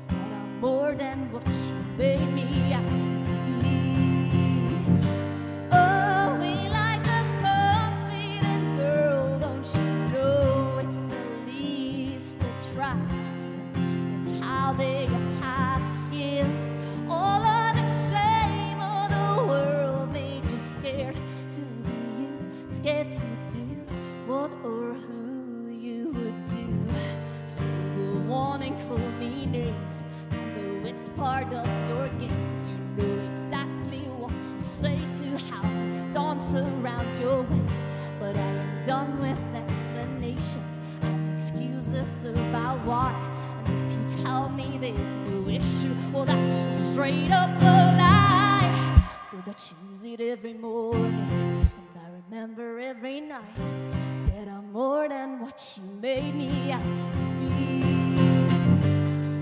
Speaker 7: that I'm more than what you made me out to be. Oh, we like a confident girl, don't you know? It's the least attractive, it's how they attack you. All of the shame of the world made you scared to be you, scared to do what or who you would do. So go on and call me names, though it's part of your games. You know exactly what to say to how to dance around your way. But I am done with explanations and excuses about why. And if you tell me there's no issue, well that's just straight up a lie. But I choose it every morning, and I remember every night that I'm more than what you made me out to be.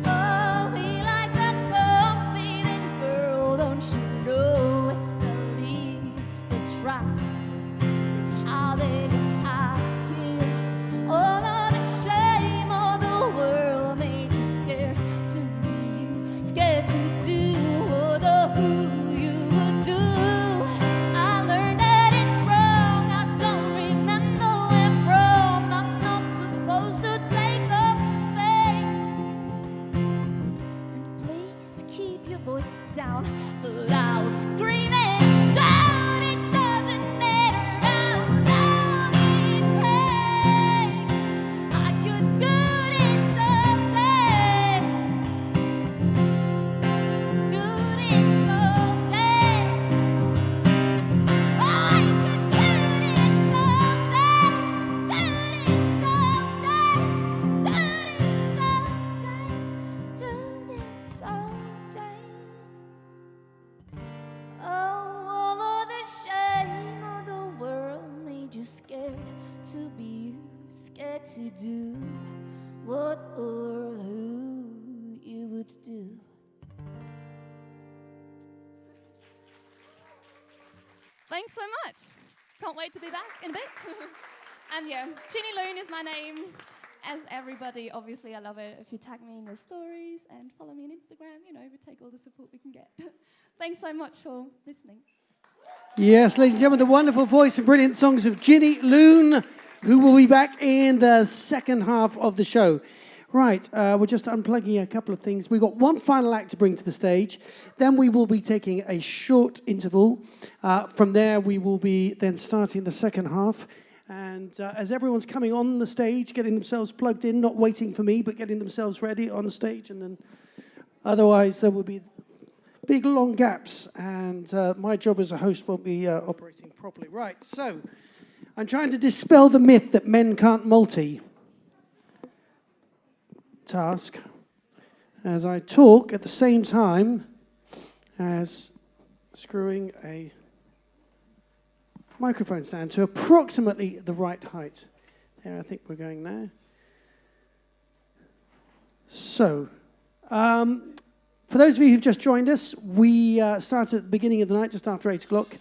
Speaker 7: Oh, we like a confident girl, don't you know? It's the least attractive, it's how they attack you. All of the shame of the world made you scared to be you, scared to do what or who you would do. I learned that it's wrong, I don't remember where from. I'm not supposed to take up space, and please keep your voice down. But I was screaming, shout, it doesn't matter how long it takes. I could do this someday, do this someday. I could do this someday, do this someday. Oh, all of the shame of the world made you scared to be you, scared to do what or who you would do. Thanks so much. Can't wait to be back in a bit. And yeah, Ginny Loon is my name. As everybody, obviously, I love it if you tag me in your stories and follow me on Instagram. You know, we take all the support we can get. Thanks so much for listening.
Speaker 1: Yes, ladies and gentlemen, the wonderful voice and brilliant songs of Ginny Loon, who will be back in the second half of the show. Right, we're just unplugging a couple of things. We've got one final act to bring to the stage. Then we will be taking a short interval. From there, we will be then starting the second half. And as everyone's coming on the stage, getting themselves plugged in, not waiting for me, but getting themselves ready on the stage. And then otherwise, there will be big, long gaps. And my job as a host won't be operating properly. Right, so I'm trying to dispel the myth that men can't multitask as I talk at the same time as screwing a microphone stand to approximately the right height. There, I think we're going now. So, for those of you who've just joined us, we started at the beginning of the night, just after 8 o'clock,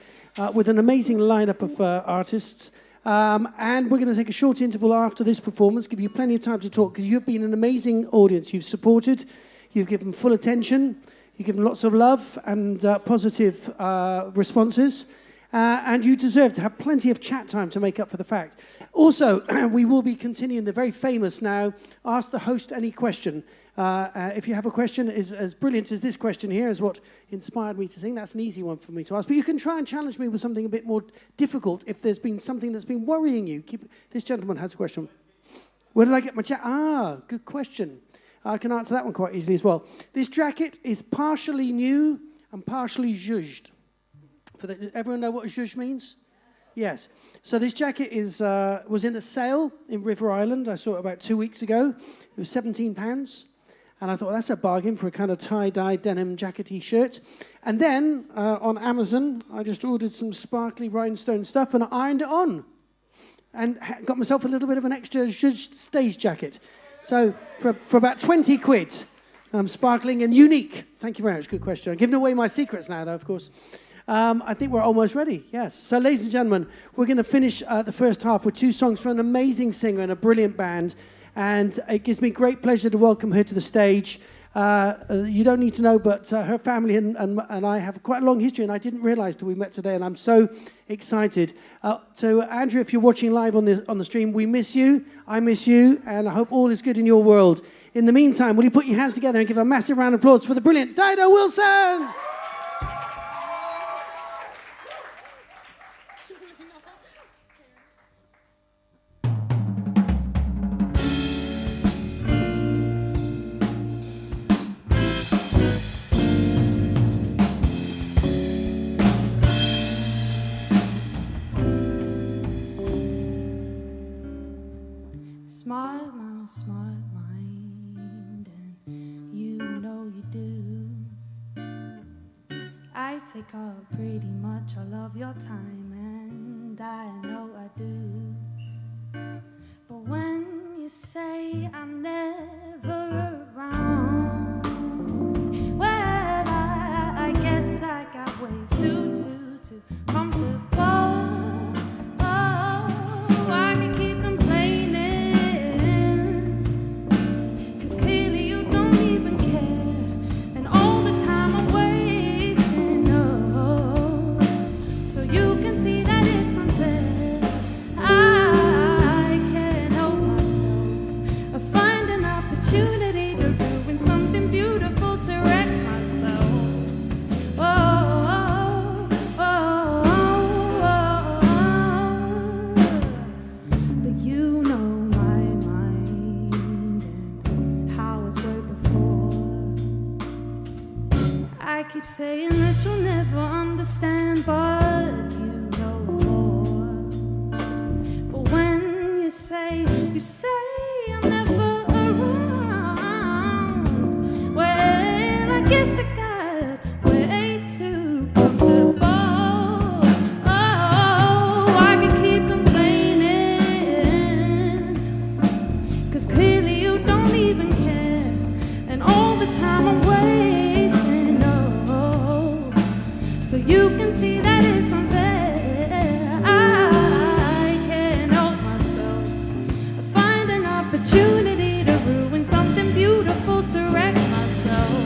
Speaker 1: with an amazing lineup of artists. And we're going to take a short interval after this performance, give you plenty of time to talk, because you've been an amazing audience. You've supported, you've given full attention, you've given lots of love and positive responses, and you deserve to have plenty of chat time to make up for the fact. Also, we will be continuing the very famous now, Ask the Host Any Question. If you have a question as brilliant as this question here is what inspired me to sing, that's an easy one for me to ask. But you can try and challenge me with something a bit more difficult if there's been something that's been worrying you. This gentleman has a question. Where did I get my jacket? Ah, good question. I can answer that one quite easily as well. This jacket is partially new and partially zhuzhed. Everyone know what zhuzh means? Yes. So this jacket was in a sale in River Island. I saw it about 2 weeks ago. It was £17. And I thought, that's a bargain for a kind of tie-dye denim jackety shirt. And then, on Amazon, I just ordered some sparkly rhinestone stuff and I ironed it on. And got myself a little bit of an extra zhuzh stage jacket. So, for about 20 quid, sparkling and unique. Thank you very much, good question. I'm giving away my secrets now, though, of course. I think we're almost ready, yes. So, ladies and gentlemen, we're going to finish the first half with 2 songs from an amazing singer and a brilliant band. And it gives me great pleasure to welcome her to the stage. You don't need to know, but her family and I have quite a long history, and I didn't realize till we met today, and I'm so excited. So, Andrew, if you're watching live on the stream, we miss you, I miss you, and I hope all is good in your world. In the meantime, will you put your hands together and give a massive round of applause for the brilliant DIDO Wilson?
Speaker 6: Smart mouth, smart mind, and you know you do. I take up pretty much all of your time, and I know I do. But when you say I'm never around, well, I guess I got way too comfortable. Keep saying that you'll never understand, but you know more. But when you say I'm never around, well, I guess I got way too comfortable. Oh, I can keep complaining, 'cause clearly you don't even care, and all the time I'm wasting. So you can see that it's unfair. I can't help myself. I find an opportunity to ruin something beautiful to wreck myself.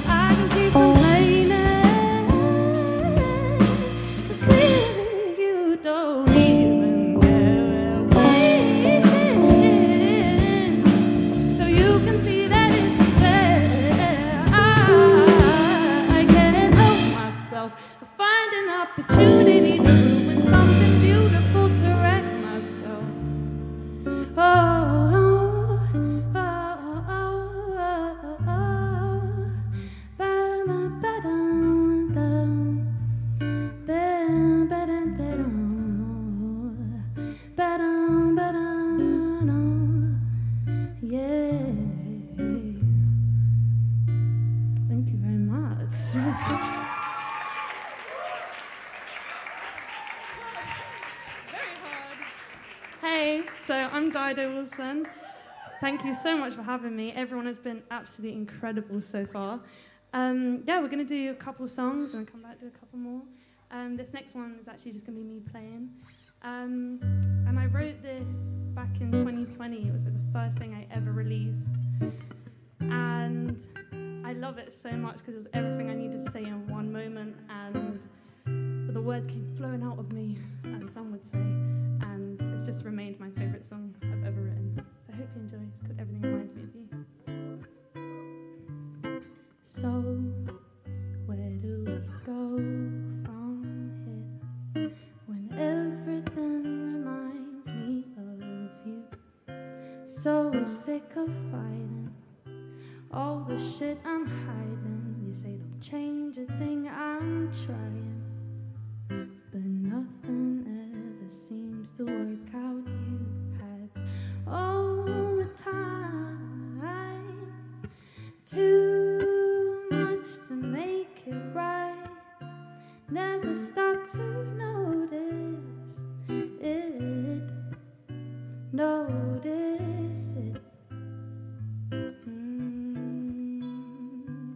Speaker 6: I can keep complaining, 'cause clearly you don't even
Speaker 8: Hey, so I'm Dido Wilson. Thank you so much for having me. Everyone has been absolutely incredible so far. Yeah, we're going to do a couple songs and then come back to a couple more. This next one is actually just going to be me playing. And I wrote this back in 2020. It was like the first thing I ever released. And I love it so much because it was everything I needed to say in one moment. And the words came flowing out of me, as some would say. And it's just remained my favourite song I've ever written. So I hope you enjoy. It's called Everything Reminds Me of You. So, where do we go from here when everything reminds me of you? So sick of fighting all the shit I'm hiding. You say don't change a thing, I'm trying, but nothing ever seems to work out. You had all the time, too much to make it right. Never stop to notice it, notice it.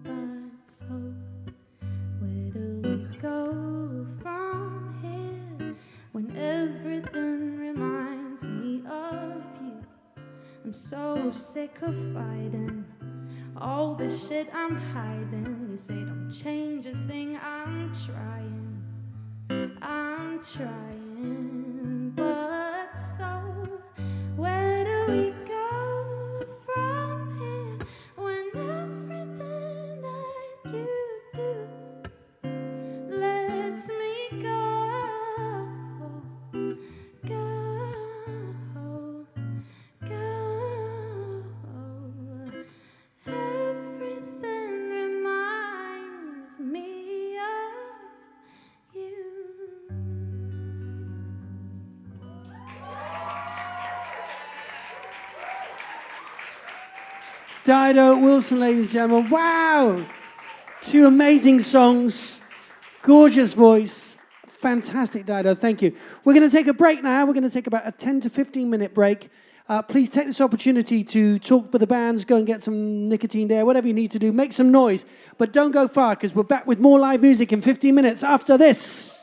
Speaker 8: But so, where do we go from here when everything reminds me of you? I'm so sick of fighting all the shit I'm hiding. You say don't change a thing, I'm trying, but so where do we go from here when everything that you do lets me go, go, go? Everything reminds me of you.
Speaker 1: Dido Wilson, ladies and gentlemen. Wow! 2 amazing songs, gorgeous voice, fantastic, Dido. Thank you. We're going to take a break now. We're going to take about a 10 to 15-minute break. Please take this opportunity to talk with the bands, go and get some nicotine there, whatever you need to do. Make some noise, but don't go far because we're back with more live music in 15 minutes after this.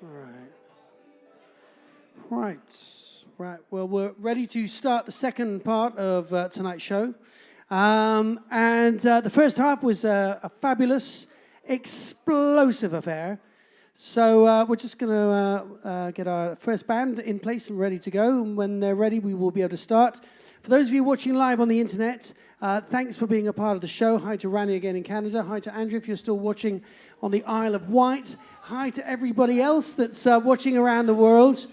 Speaker 1: Right. Well, we're ready to start the second part of tonight's show. And the first half was a fabulous, explosive affair. So we're just going to get our first band in place and ready to go. And when they're ready, we will be able to start. For those of you watching live on the internet, thanks for being a part of the show. Hi to Rani again in Canada. Hi to Andrew if you're still watching on the Isle of Wight. Hi to everybody else that's watching around the world.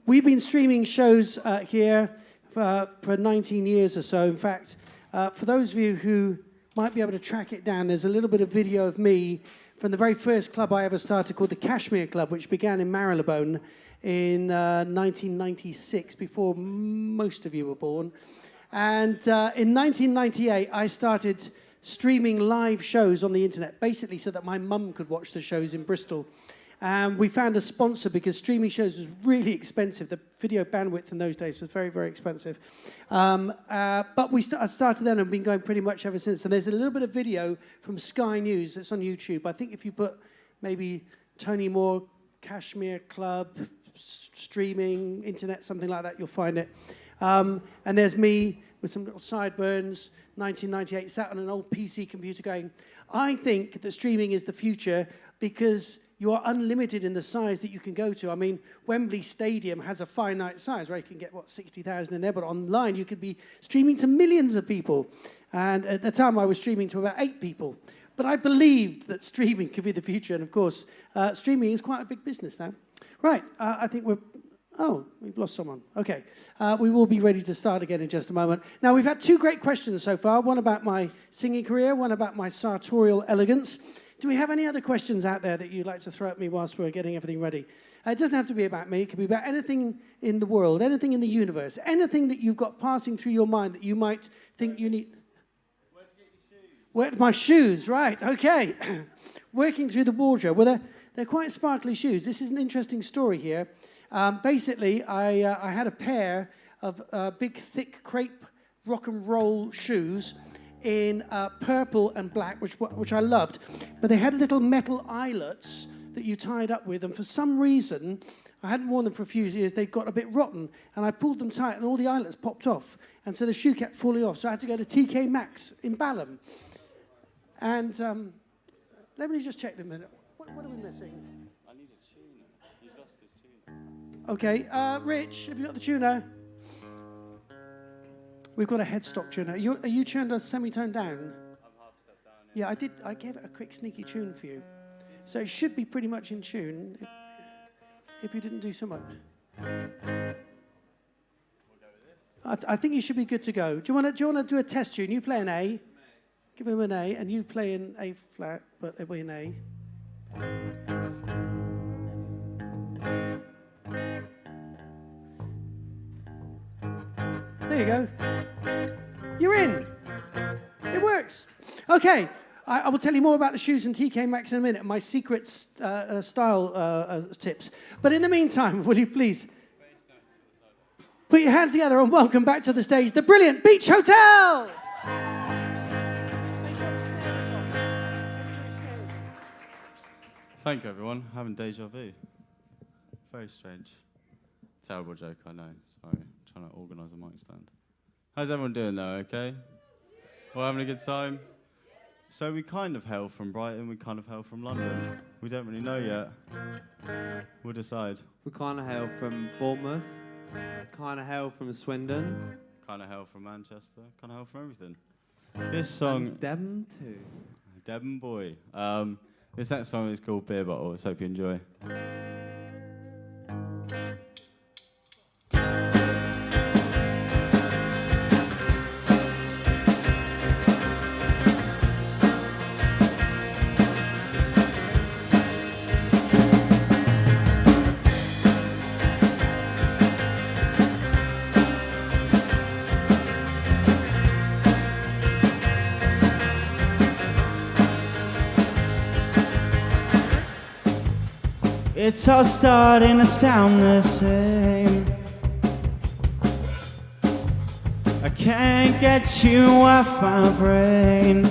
Speaker 1: We've been streaming shows here for 19 years or so. In fact, for those of you who might be able to track it down, there's a little bit of video of me from the very first club I ever started called the Kashmir Club, which began in Marylebone in 1996, before most of you were born. And in 1998, I started streaming live shows on the internet, basically so that my mum could watch the shows in Bristol. And we found a sponsor because streaming shows was really expensive. The video bandwidth in those days was very, very expensive. But I started then and been going pretty much ever since. And there's a little bit of video from Sky News that's on YouTube. I think if you put maybe Tony Moore, Kashmir Club, streaming, internet, something like that, you'll find it. And there's me with some little sideburns, 1998, sat on an old PC computer going, I think that streaming is the future because you are unlimited in the size that you can go to. I mean, Wembley Stadium has a finite size, right? You can get, 60,000 in there, but online you could be streaming to millions of people. And at the time I was streaming to about 8 people. But I believed that streaming could be the future, and of course, streaming is quite a big business now. Right, I think we've lost someone. Okay, we will be ready to start again in just a moment. Now, we've had 2 great questions so far, one about my singing career, one about my sartorial elegance. Do we have any other questions out there that you'd like to throw at me whilst we're getting everything ready? It doesn't have to be about me. It could be about anything in the world, anything in the universe, anything that you've got passing through your mind that you might think you need. Where to get your shoes? Where my shoes, right, okay. Working through the wardrobe. Well, they're quite sparkly shoes. This is an interesting story here. Basically, I had a pair of big, thick crepe rock and roll shoes in purple and black, which I loved. But they had little metal eyelets that you tied up with, and for some reason, I hadn't worn them for a few years, they got a bit rotten, and I pulled them tight, and all the eyelets popped off, and so the shoe kept falling off, so I had to go to TK Maxx in Balham. And let me just check them a minute. What are we missing?
Speaker 3: I need a tuner. He's lost his tuner.
Speaker 1: Okay, Rich, have you got the tuner? We've got a headstock tuner. Are you tuned a semitone down?
Speaker 3: I'm half step down. Yeah,
Speaker 1: I gave it a quick sneaky tune for you. So it should be pretty much in tune if you didn't do so much.
Speaker 3: We'll go with this.
Speaker 1: I think you should be good to go. Do you want to do a test tune? You play an A. Give him an A, and you play an A flat, but it'll be an A. There you go. You're in. It works. Okay. I will tell you more about the shoes and TK Maxx in a minute, my secret style tips. But in the meantime, will you please put your hands together and welcome back to the stage the brilliant Beach Hotel!
Speaker 3: Thank you, everyone. Having deja vu. Very strange. Terrible joke, I know. Sorry. I'm trying to organise a mic stand. How's everyone doing, though? Okay? All having a good time? So we kind of hail from Brighton, we kind of hail from London. We don't really know yet. We'll decide.
Speaker 4: We kind of hail from Bournemouth, kind of hail from Swindon.
Speaker 3: Kind of hail from Manchester, kind of hail from everything. This song...
Speaker 4: And Devon too.
Speaker 3: Devon boy. This next song is called Beer Bottle, so hope you enjoy. It's all starting to sound the same. I can't get you off my brain.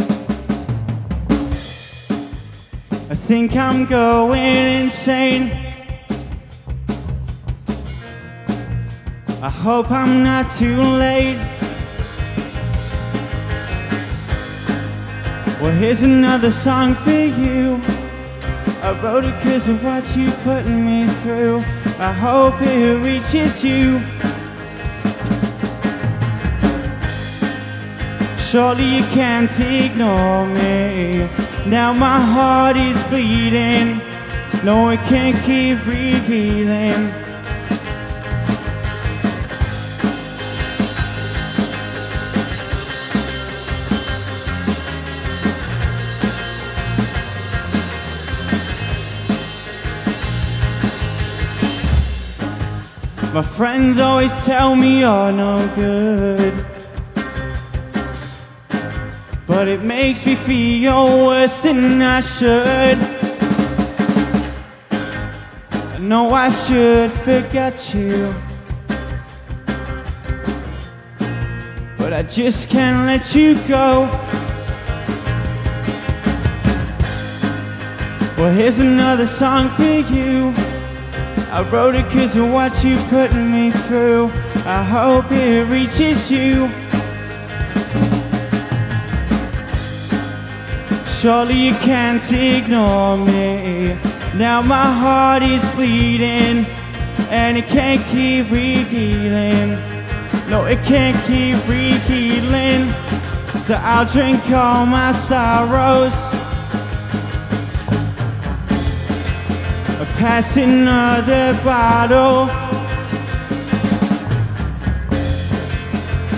Speaker 3: I think I'm going insane. I hope I'm not too late. Well, here's another song for you. I wrote it 'cause of what you put me through. I hope it reaches you. Surely you can't ignore me. Now my heart is bleeding. No, it can't keep repeating. My friends always tell me you're no good, but it makes me feel worse than I should. I know I should forget you, but I just can't let you go. Well, here's another song for you. I wrote it 'cause of what you put me through. I hope it reaches you. Surely you can't ignore me. Now my heart is bleeding, and it can't keep rehealing. No, it can't keep rehealing. So I'll drink all my sorrows, pass another bottle,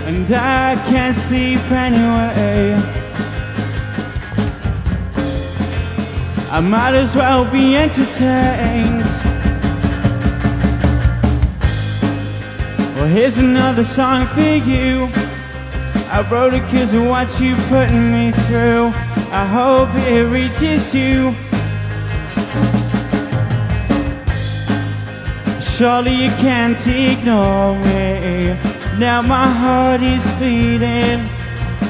Speaker 3: and I can't sleep anyway. I might as well be entertained. Well, here's another song for you. I wrote it 'cause of what you put me through. I hope it reaches you. Surely you can't ignore me. Now my heart is bleeding.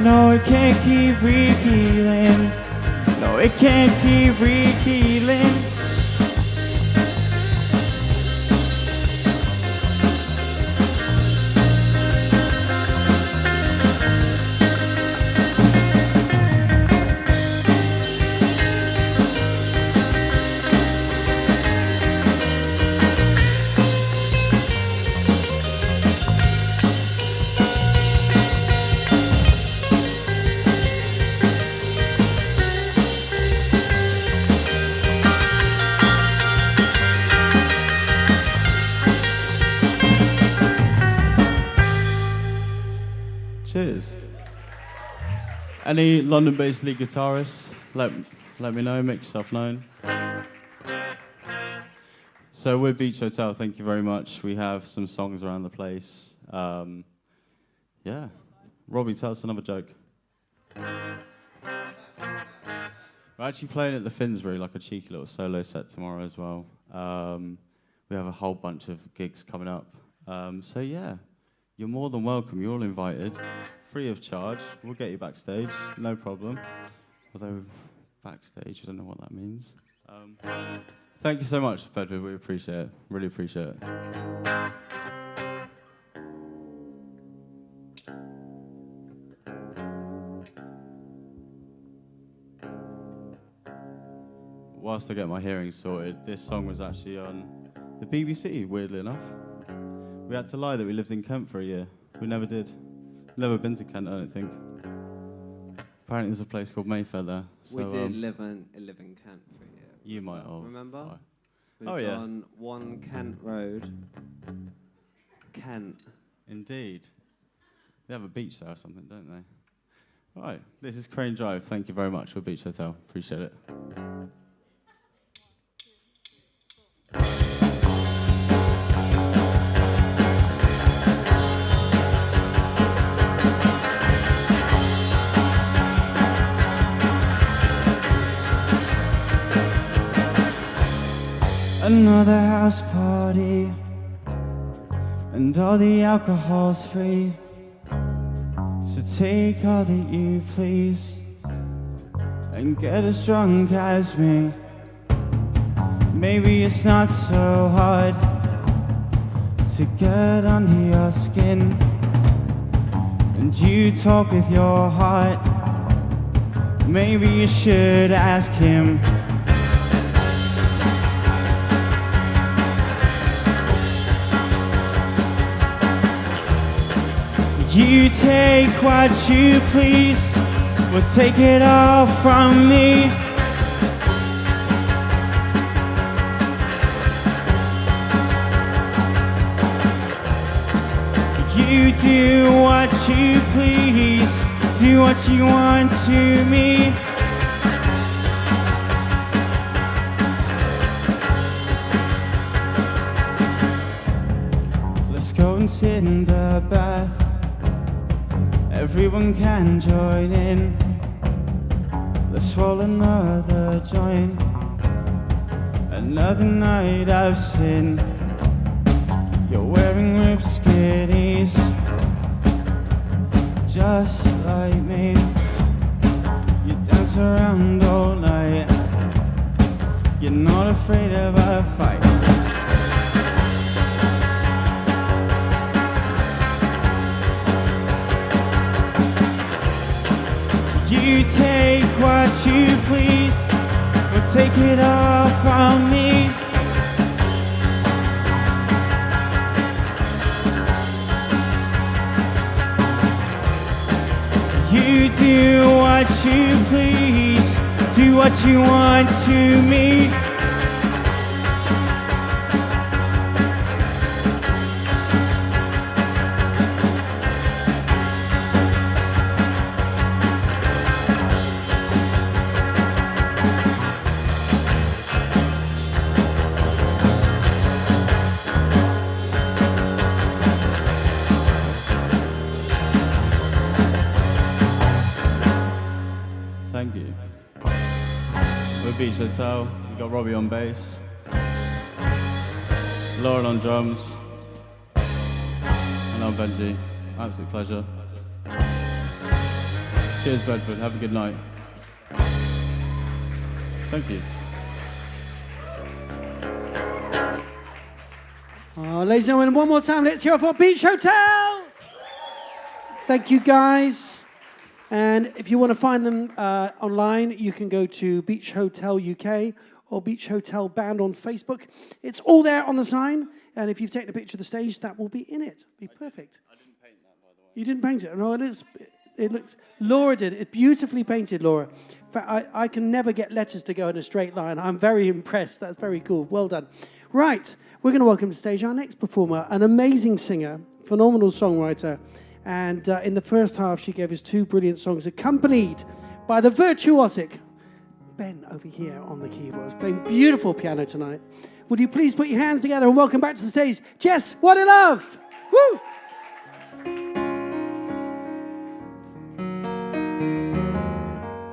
Speaker 3: No, it can't keep rehealing. No, it can't keep rehealing. Cheers. Any London-based lead guitarists? Let me know, make yourself known. So we're Beach Hotel, thank you very much. We have some songs around the place. Yeah. Robbie, tell us another joke. We're actually playing at the Finsbury, like a cheeky little solo set tomorrow as well. We have a whole bunch of gigs coming up. So yeah. You're more than welcome. You're all invited, free of charge. We'll get you backstage, no problem. Although, backstage, I don't know what that means. Thank you so much, Bedford. We appreciate it. Really appreciate it. Whilst I get my hearing sorted, this song was actually on the BBC, weirdly enough. We had to lie that we lived in Kent for a year. We never did. Never been to Kent, I don't think. Apparently there's a place called Mayfair there. So,
Speaker 4: we did live in Kent for a year.
Speaker 3: You might have.
Speaker 4: Remember?
Speaker 3: Oh, yeah.
Speaker 4: On 1 Kent Road. Kent.
Speaker 3: Indeed. They have a beach there or something, don't they? All right, this is Crane Drive. Thank you very much for Beach Hotel. Appreciate it. Another house party, and all the alcohol's free. So take all that you please, and get as drunk as me. Maybe it's not so hard to get under your skin, and you talk with your heart. Maybe you should ask him. You take what you please, we'll take it all from me. You do what you please, do what you want to me. Let's go and sit in the bath. Everyone can join in. Let's roll another joint. Another night of sin. You're wearing ripped skinnies, just like me. You dance around all night. You're not afraid of a fight. You take what you please, we'll take it all from me. You do what you please, do what you want to me. Thank you. We're Beach Hotel. We've got Robbie on bass, Lauren on drums, and I'm Benji. Absolute pleasure. Cheers, Bedford. Have a good night. Thank you.
Speaker 1: Ladies and gentlemen, one more time, let's hear it for Beach Hotel. Thank you, guys. And if you want to find them online, you can go to Beach Hotel UK or Beach Hotel Band on Facebook. It's all there on the sign. And if you've taken a picture of the stage, that will be in it. It'll be perfect.
Speaker 3: I didn't paint that, by the way.
Speaker 1: You didn't paint it? No, it looks... Laura did. It's beautifully painted, Laura. In fact, I can never get letters to go in a straight line. I'm very impressed. That's very cool. Well done. Right. We're going to welcome to the stage our next performer, an amazing singer, phenomenal songwriter. And in the first half, she gave us 2 brilliant songs, accompanied by the virtuosic Ben over here on the keyboards, playing beautiful piano tonight. Would you please put your hands together and welcome back to the stage, JESS, WADDILOVE! Woo!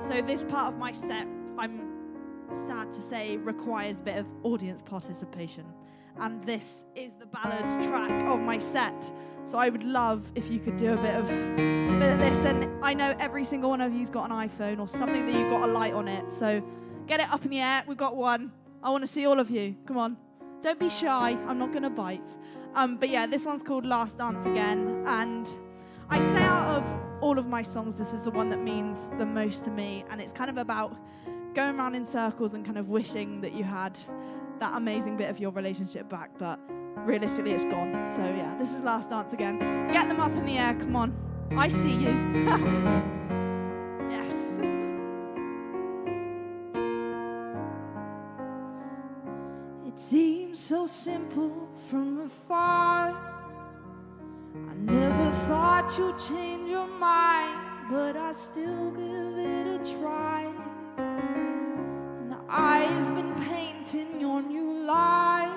Speaker 5: So this part of my set, I'm sad to say, requires a bit of audience participation. And this is the ballad track of my set. So I would love if you could do a bit of this. And I know every single one of you's got an iPhone or something that you've got a light on it. So get it up in the air. We've got one. I want to see all of you. Come on. Don't be shy. I'm not going to bite. But yeah, this one's called Last Dance Again. And I'd say out of all of my songs, this is the one that means the most to me. And it's kind of about going around in circles and kind of wishing that you had that amazing bit of your relationship back, but realistically it's gone. So yeah, this is Last Dance Again. Get them up in the air, come on. I see you. Yes.
Speaker 6: It seems so simple from afar. I never thought you'd change your mind, but I still give it a try. And I've been painting your new life,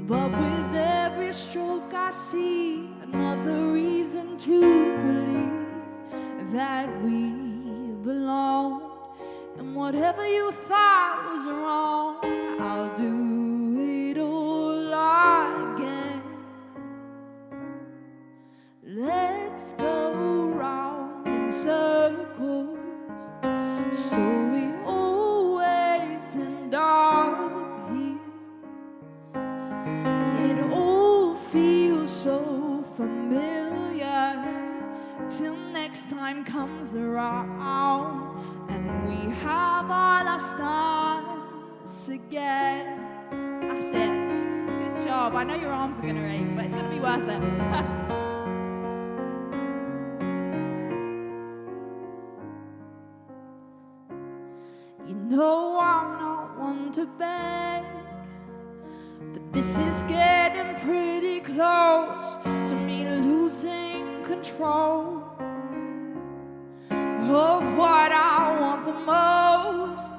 Speaker 6: but with every stroke I see another reason to believe that we belong. And whatever you thought was wrong, I'll do it all again. Let's go round in circles, so we always end up familiar till next time comes around and we have all our stars again. That's it. Good job. I know your arms are going to ache, but it's going to be worth it. You know I'm not one to beg, but this is getting pretty close to me losing control of what I want the most.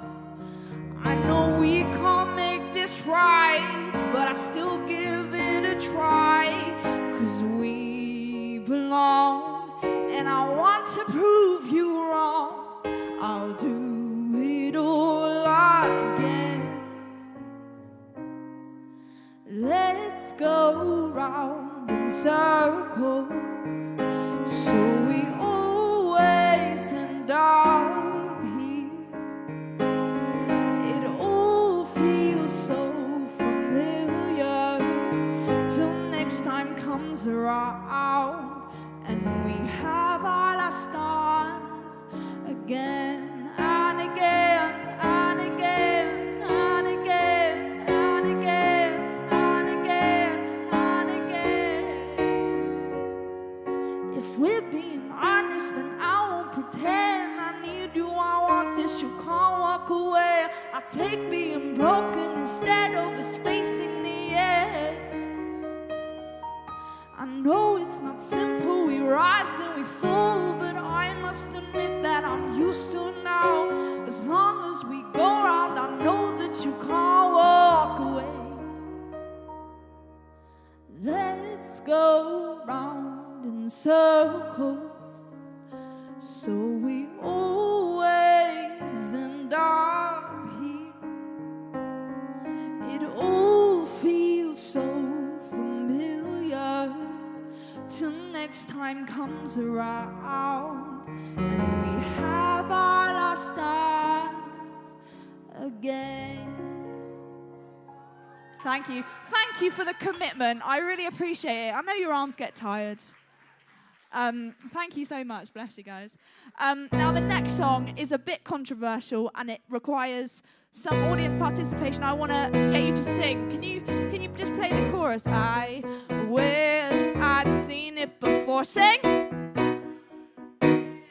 Speaker 6: I know we can't make this right, but I still give it a try, 'cause we belong, and I want to prove you wrong. I'll do it all again. Let's go round in circles, so we always end up here. It all feels so familiar till next time comes around and we have all our stars again and again and again and again and again and again and again. If we're being honest, then I won't pretend I need you, I want this, you can't walk away. I'll take being broken instead of us facing the end. I know it's not simple, we rise then we fall, but I must admit that I'm used to it now. As long as we go round, I know that you can't walk away. Let's go round in circles, so we always end up here. It all feels so familiar till next time comes around and we have all our stars again. Thank you. Thank you for the commitment. I really appreciate it. I know your arms get tired. Thank you so much. Bless you guys. Now the next song is a bit controversial and it requires some audience participation. I want to get you to sing. Can you just play the chorus? I wish I'd seen it before. Sing.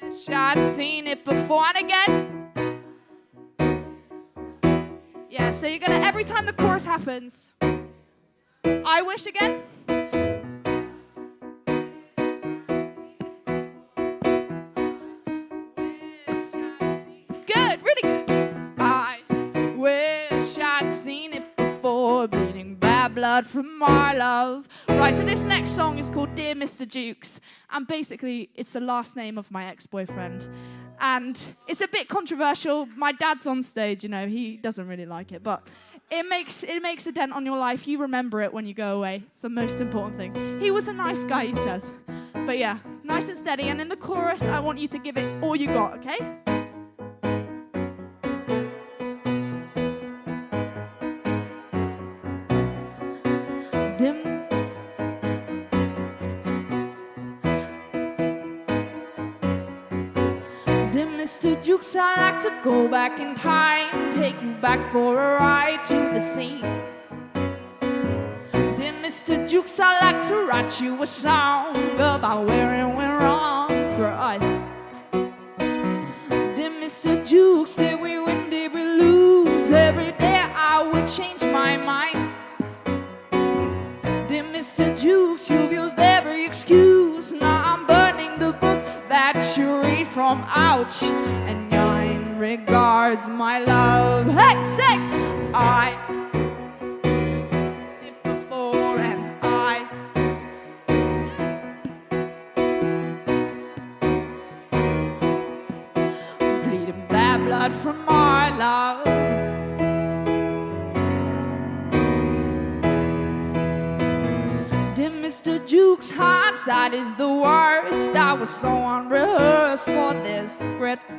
Speaker 6: Wish I'd seen it before. And again. Yeah, so you're going to, every time the chorus happens, I wish again. Good, really good. I wish I'd seen it before, bleeding bad blood from our love. Right, so this next song is called Dear Mr. Jukes, and basically it's the last name of my ex-boyfriend. And it's a bit controversial. My dad's on stage, you know, he doesn't really like it, but it makes a dent on your life. You remember it when you go away. It's the most important thing. He was a nice guy, he says. But yeah, nice and steady. And in the chorus, I want you to give it all you got, okay? Mr. Jukes, I like to go back in time, take you back for a ride to the scene. Dear Mr. Jukes, I like to write you a song about where it went wrong for us. Dear Mr. Jukes, did we win, did we lose? Every day I would change my mind. Dear Mr. Jukes, you've used every excuse. Now I'm burning the book that you read from, ouch, and in regards, my love. Hey, say, I did before and I bleeding bad blood from our love. Dear Mr. Jukes, hindsight is the worst. I was so unrehearsed for this script.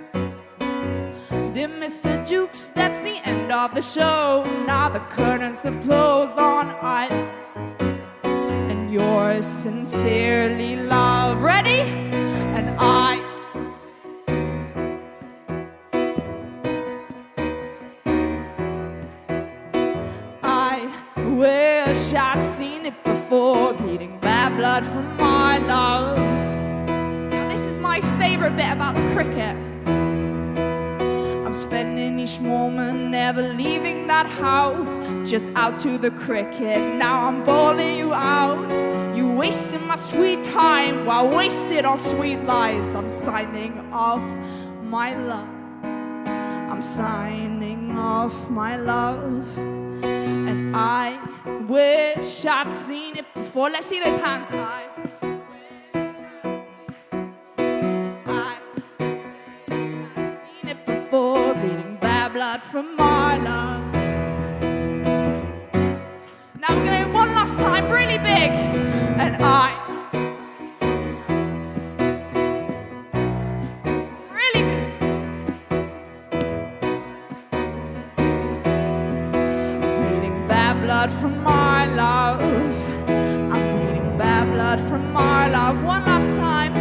Speaker 6: Dear Mr. Jukes, that's the end of the show. Now the curtains have closed on us, and yours sincerely, love. Ready? And I wish I'd seen it before, bleeding bad blood from my love. Now this is my favourite bit about the cricket. I'm spending each moment never leaving that house, just out to the cricket. Now I'm bawling you out. You wasted my sweet time while wasted on sweet lies. I'm signing off my love. I'm signing off my love. And I wish I'd seen it before. Let's see those hands. I wish I'd seen it before, bleeding bad blood from my love. Now we're going to do one last time, really big. And I blood from my love. I'm bleeding bad blood from my love. One last time.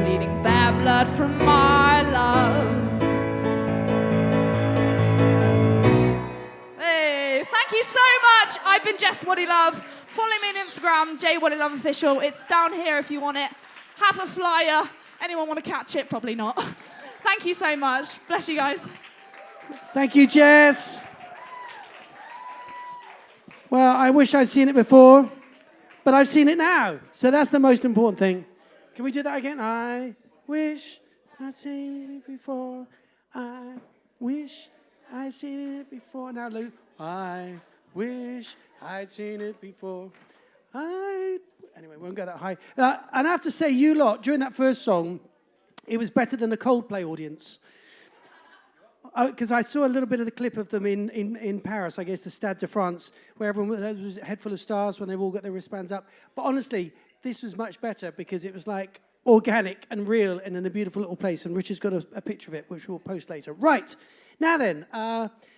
Speaker 6: Bleeding bad blood from my love. Hey, thank you so much. I've been Jess WADDILOVE. Follow me on Instagram, JWADDILOVE Official. It's down here if you want it. Have a flyer. Anyone want to catch it? Probably not. Thank you so much. Bless you guys.
Speaker 1: Thank you, Jess. Well, I wish I'd seen it before, but I've seen it now. So that's the most important thing. Can we do that again? I wish I'd seen it before. I wish I'd seen it before. Now, Lou. I wish I'd seen it before. Anyway, we won't go that high. And I have to say, you lot, during that first song, it was better than the Coldplay audience. Because I saw a little bit of the clip of them in Paris, I guess, the Stade de France, where everyone was a head full of stars when they've all got their wristbands up. But honestly, this was much better because it was like organic and real and in a beautiful little place. And Richard's got a picture of it, which we'll post later. Right, now then,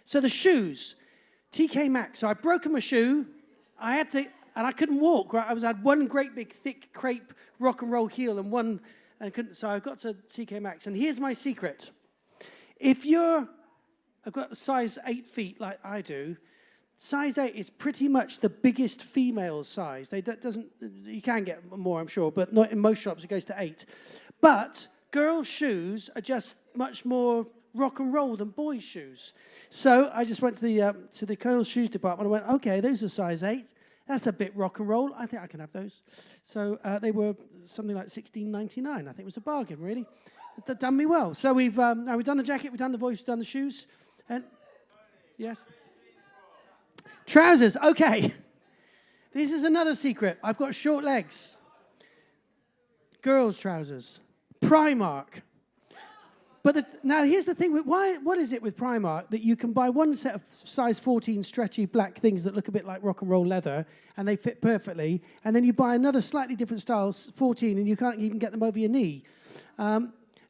Speaker 1: so the shoes. TK Maxx. So I'd broken my shoe. I had to, and I couldn't walk. Right? I had one great big thick crepe rock and roll heel and one, and I couldn't. So I got to TK Maxx. And here's my secret. If I've got size 8 feet like I do, size 8 is pretty much the biggest female size. You can get more, I'm sure, but not in most shops, it goes to 8. But girls' shoes are just much more rock and roll than boys' shoes. So I just went to the girls' shoes department and went, okay, those are size 8. That's a bit rock and roll. I think I can have those. So they were something like $16.99. I think it was a bargain, really. That done me well. So we've done the jacket, we've done the voice, we've done the shoes, and yes, trousers. Okay, this is another secret. I've got short legs. Girls' trousers, Primark. But now here's the thing. What is it with Primark that you can buy one set of size 14 stretchy black things that look a bit like rock and roll leather and they fit perfectly, and then you buy another slightly different style 14 and you can't even get them over your knee.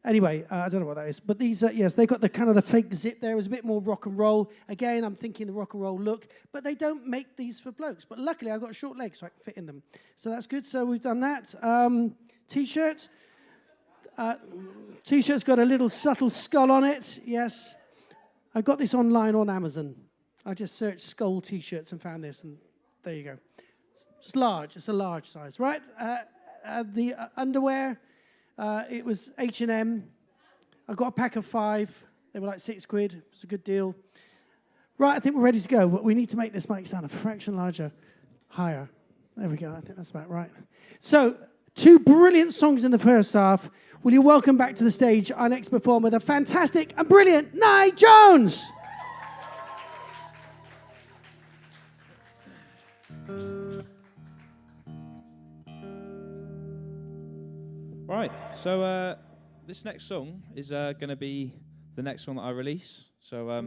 Speaker 1: Anyway, I don't know what that is, but these, yes, they've got the kind of the fake zip there. It was a bit more rock and roll. Again, I'm thinking the rock and roll look, but they don't make these for blokes. But luckily, I've got short legs, so I can fit in them. So that's good. So we've done that. T-shirt. T-shirt's got a little subtle skull on it. Yes. I got this online on Amazon. I just searched skull T-shirts and found this, and there you go. It's large. It's a large size, right? The underwear. It was H&M. I got a pack of 5. They were like £6. It was a good deal. Right, I think we're ready to go. But we need to make this mic stand a fraction larger, higher. There we go. I think that's about right. So, 2 brilliant songs in the first half. Will you welcome back to the stage our next performer, the fantastic and brilliant Nye Jones?
Speaker 2: Right, so this next song is going to be the next one that I release. So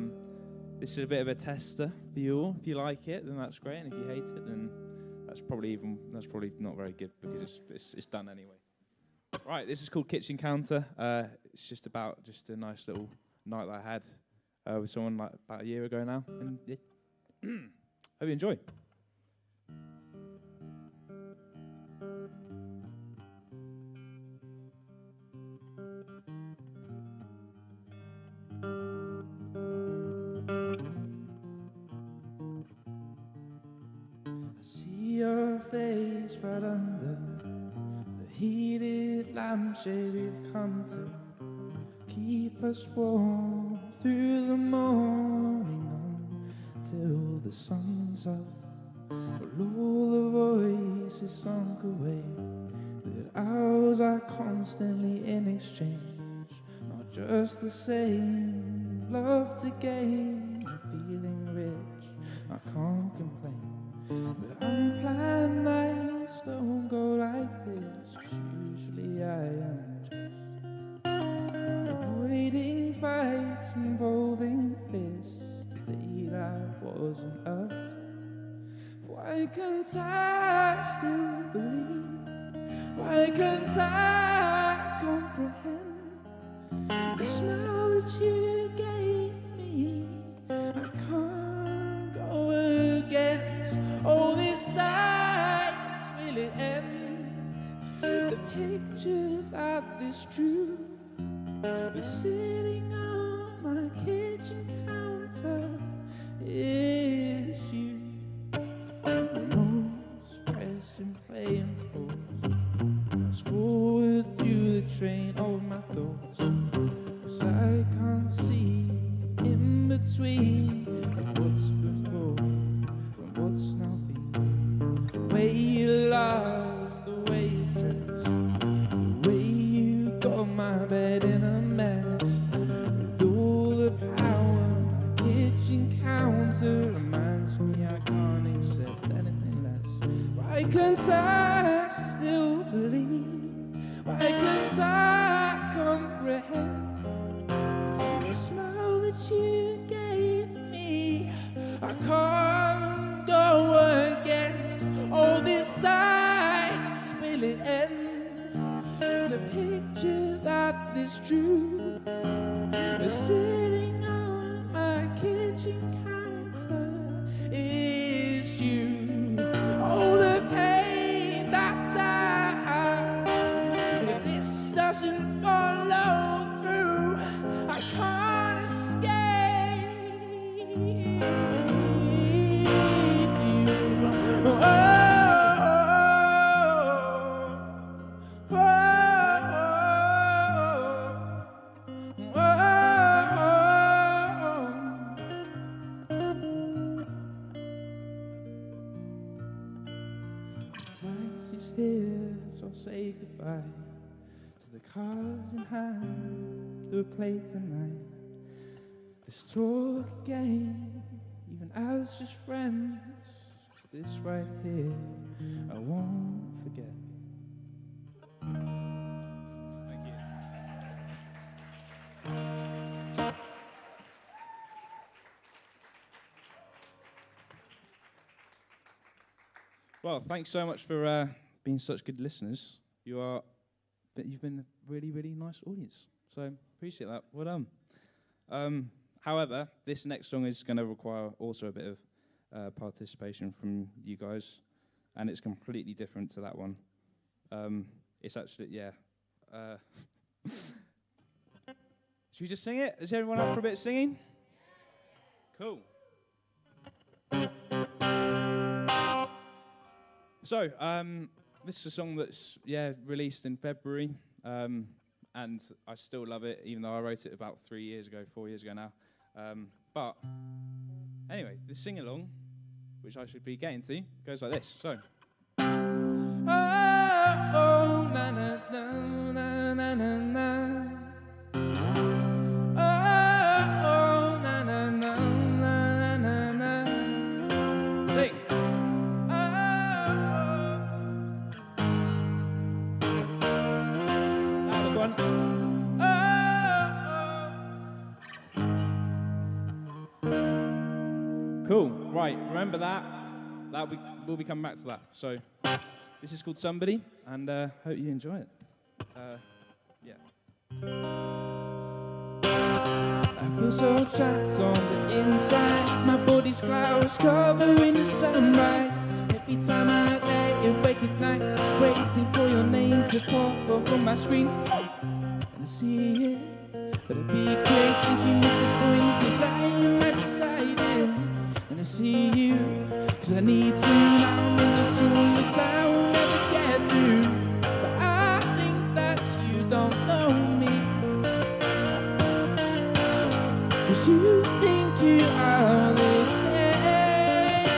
Speaker 2: this is a bit of a tester for you all. If you like it, then that's great, and if you hate it, then that's probably not very good because it's done anyway. Right, this is called Kitchen Counter. It's just about a nice little night that I had with someone like about a year ago now, and yeah. Hope you enjoy. lampshade we've come to keep us warm through the morning until the sun's up. But all the voices sunk away, but ours are constantly in exchange. Not just the same, love to gain, feeling rich, I can't complain. But unplanned nights don't go like this, 'cause usually I am just avoiding fights involving fists. Today that wasn't us. Why can't I still believe? Why can't I comprehend the smile that you gave me? I can't go against all these sights. Will it end? The picture that this drew was sitting on my kitchen counter is you. Remotes pressing play and pause. Fast forward through the train of my thoughts, 'cause I can't see in between what's before and what's now been. The way you laugh, the way you dress, the way you got my bed in a mess. With all the power my kitchen counter reminds me I can't accept anything less. Why can't I still believe? Why can't I comprehend the smile that you gave me? I can't go against all these sights. Will it end? The picture that this drew was sitting on my kitchen counter is you. Oh, the pain that's out. If this doesn't follow through, I can't escape you. Oh, taxi's here, so I'll say goodbye to the cars in hand, to a play tonight. Let's talk again, even as just friends. 'Cause this right here, I won't forget. Thank you. Well, thanks so much for being such good listeners. You've been a really, really nice audience. So appreciate that. Well done. However, this next song is going to require also a bit of participation from you guys, and it's completely different to that one. It's actually, yeah. Should we just sing it? Is everyone up for a bit of singing? Cool. So, this is a song that's, released in February, and I still love it, even though I wrote it about 4 years ago now. But, anyway, the sing-along, which I should be getting to, goes like this, so. Oh, na na na na na na na. Oh, na na na na na na. Sing. One. Cool. Right. Remember that. We'll be coming back to that. So, this is called Somebody, and hope you enjoy it. Yeah. I feel so trapped on the inside. My body's clouds covering the sunrise. Every time I lay awake at night, waiting for your name to pop up on my screen. And I see it, but it'd be quick, think you missed the point, 'cause I'm right beside it. And I see you, 'cause I need to now, and the joy that I will never get through. But I think that's you.
Speaker 3: 'cause you think you are the same.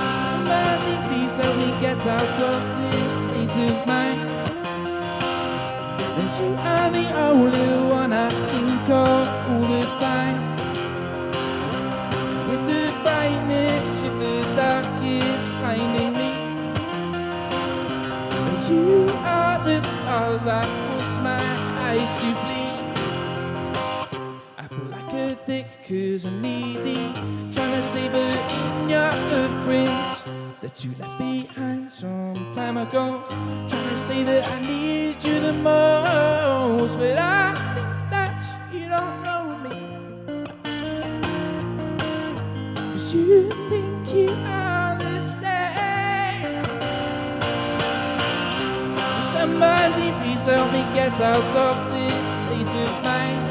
Speaker 3: So somebody please help me get out of this state of mind. And you are the only one I think of all the time. With the brightness of the dark is blinding me. And you are the stars that force my eyes to bleed. I feel like a dick 'cause I'm needy, trying to save her in your footprints that you left behind some time ago. Trying to say that I need you the most, but I think that you don't know me. 'Cause you think you are the same. So somebody please help me get out of this state of mind.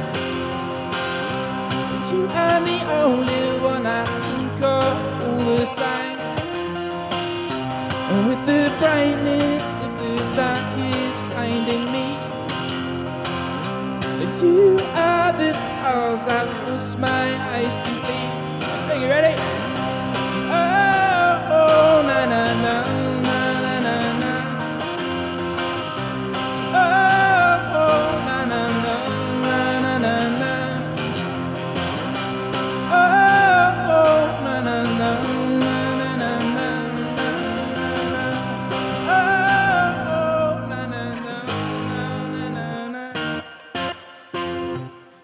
Speaker 3: You are the only one I think of all the time. And with the brightness of the dark is blinding me. You are the stars that force my eyes to bleed. Sing, you ready? Sing, oh, oh, na na na na na na na. Sing, oh, oh, na na na na na na na. Sing, oh, oh, na na na na na na na. Oh, oh, na na na na na na.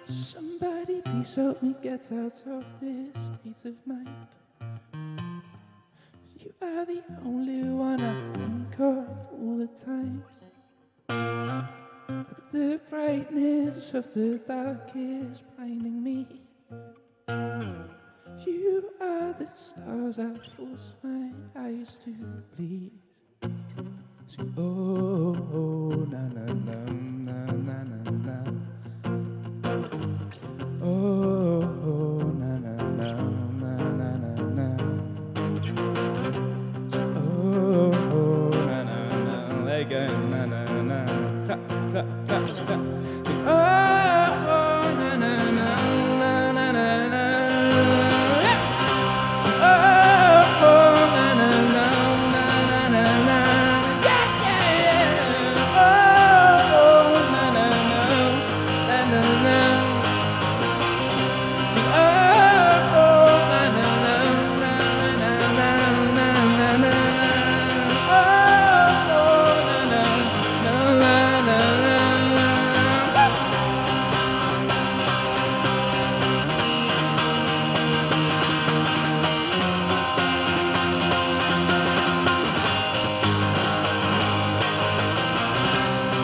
Speaker 3: Somebody please help me get out of this state of mind. You are the only one I think of all the time. But the brightness of the dark is blinding me. You are the stars that force my eyes to bleed. Sing, oh, oh, na na na na na na na. Oh, oh, na na na na na na na. Oh, oh, na na na. There you go, na na na. Clap, clap, clap, clap. Oh, oh, na na na na na na na. Yeah. Oh, oh, na na na na na na na. Yeah, yeah, yeah. Oh, oh, na na na na na na. Sing, oh, oh, na na na na na na na na na na. Oh, oh, na na na na na na.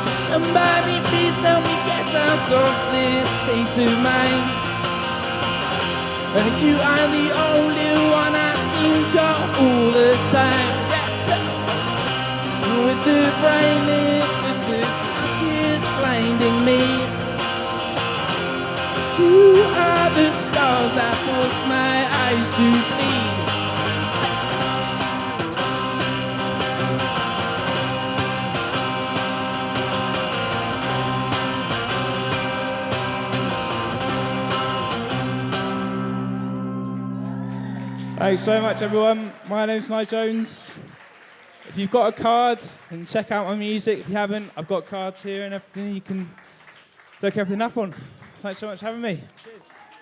Speaker 3: So somebody please help me get out of this state of mind. You are the only one I think of all the time. With the brightness of the dark is blinding me. You are the stars that force my eyes to bleed.
Speaker 2: Thanks so much, everyone. My name's Nye Jones. If you've got a card, then check out my music. If you haven't, I've got cards here and everything. You can look everything up on. Thanks so much for having me.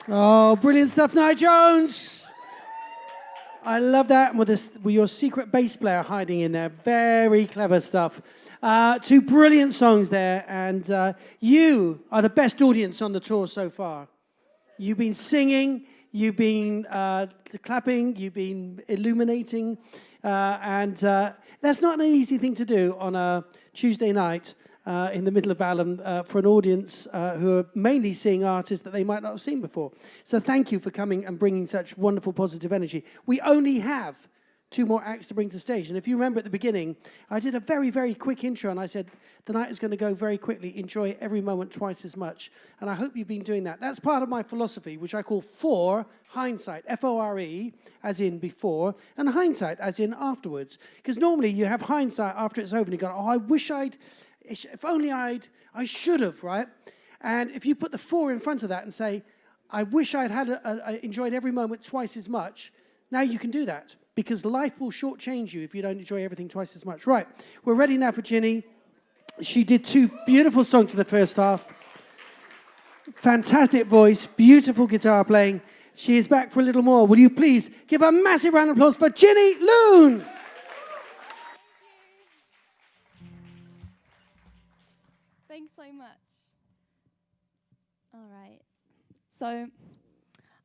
Speaker 1: Oh, brilliant stuff, Nye Jones. I love that. With your secret bass player hiding in there. Very clever stuff. Two brilliant songs there. And you are the best audience on the tour so far. You've been singing. You've been clapping, you've been illuminating, and that's not an easy thing to do on a Tuesday night in the middle of Balham for an audience who are mainly seeing artists that they might not have seen before. So thank you for coming and bringing such wonderful positive energy. We only have 2 more acts to bring to stage. And if you remember at the beginning, I did a very, very quick intro and I said, the night is going to go very quickly. Enjoy every moment twice as much. And I hope you've been doing that. That's part of my philosophy, which I call FORE, hindsight, F-O-R-E, as in before, and hindsight, as in afterwards. Because normally you have hindsight after it's over and you go, oh, I wish if only I should have, right? And if you put the 4 in front of that and say, I wish I'd enjoyed every moment twice as much, now you can do that, because life will shortchange you if you don't enjoy everything twice as much. Right, we're ready now for Ginny. She did 2 beautiful songs in the first half. Fantastic voice, beautiful guitar playing. She is back for a little more. Will you please give a massive round of applause for Ginny Loon?
Speaker 7: Thanks so much. All right. So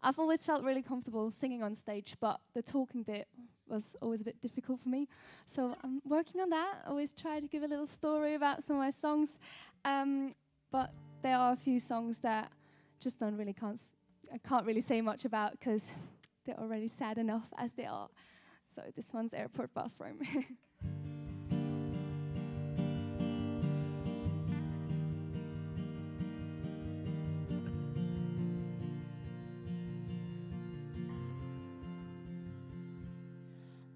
Speaker 7: I've always felt really comfortable singing on stage, but the talking bit was always a bit difficult for me. So I'm working on that. I always try to give a little story about some of my songs. But there are a few songs that just I can't really say much about because they're already sad enough as they are. So this one's Airport Bathroom.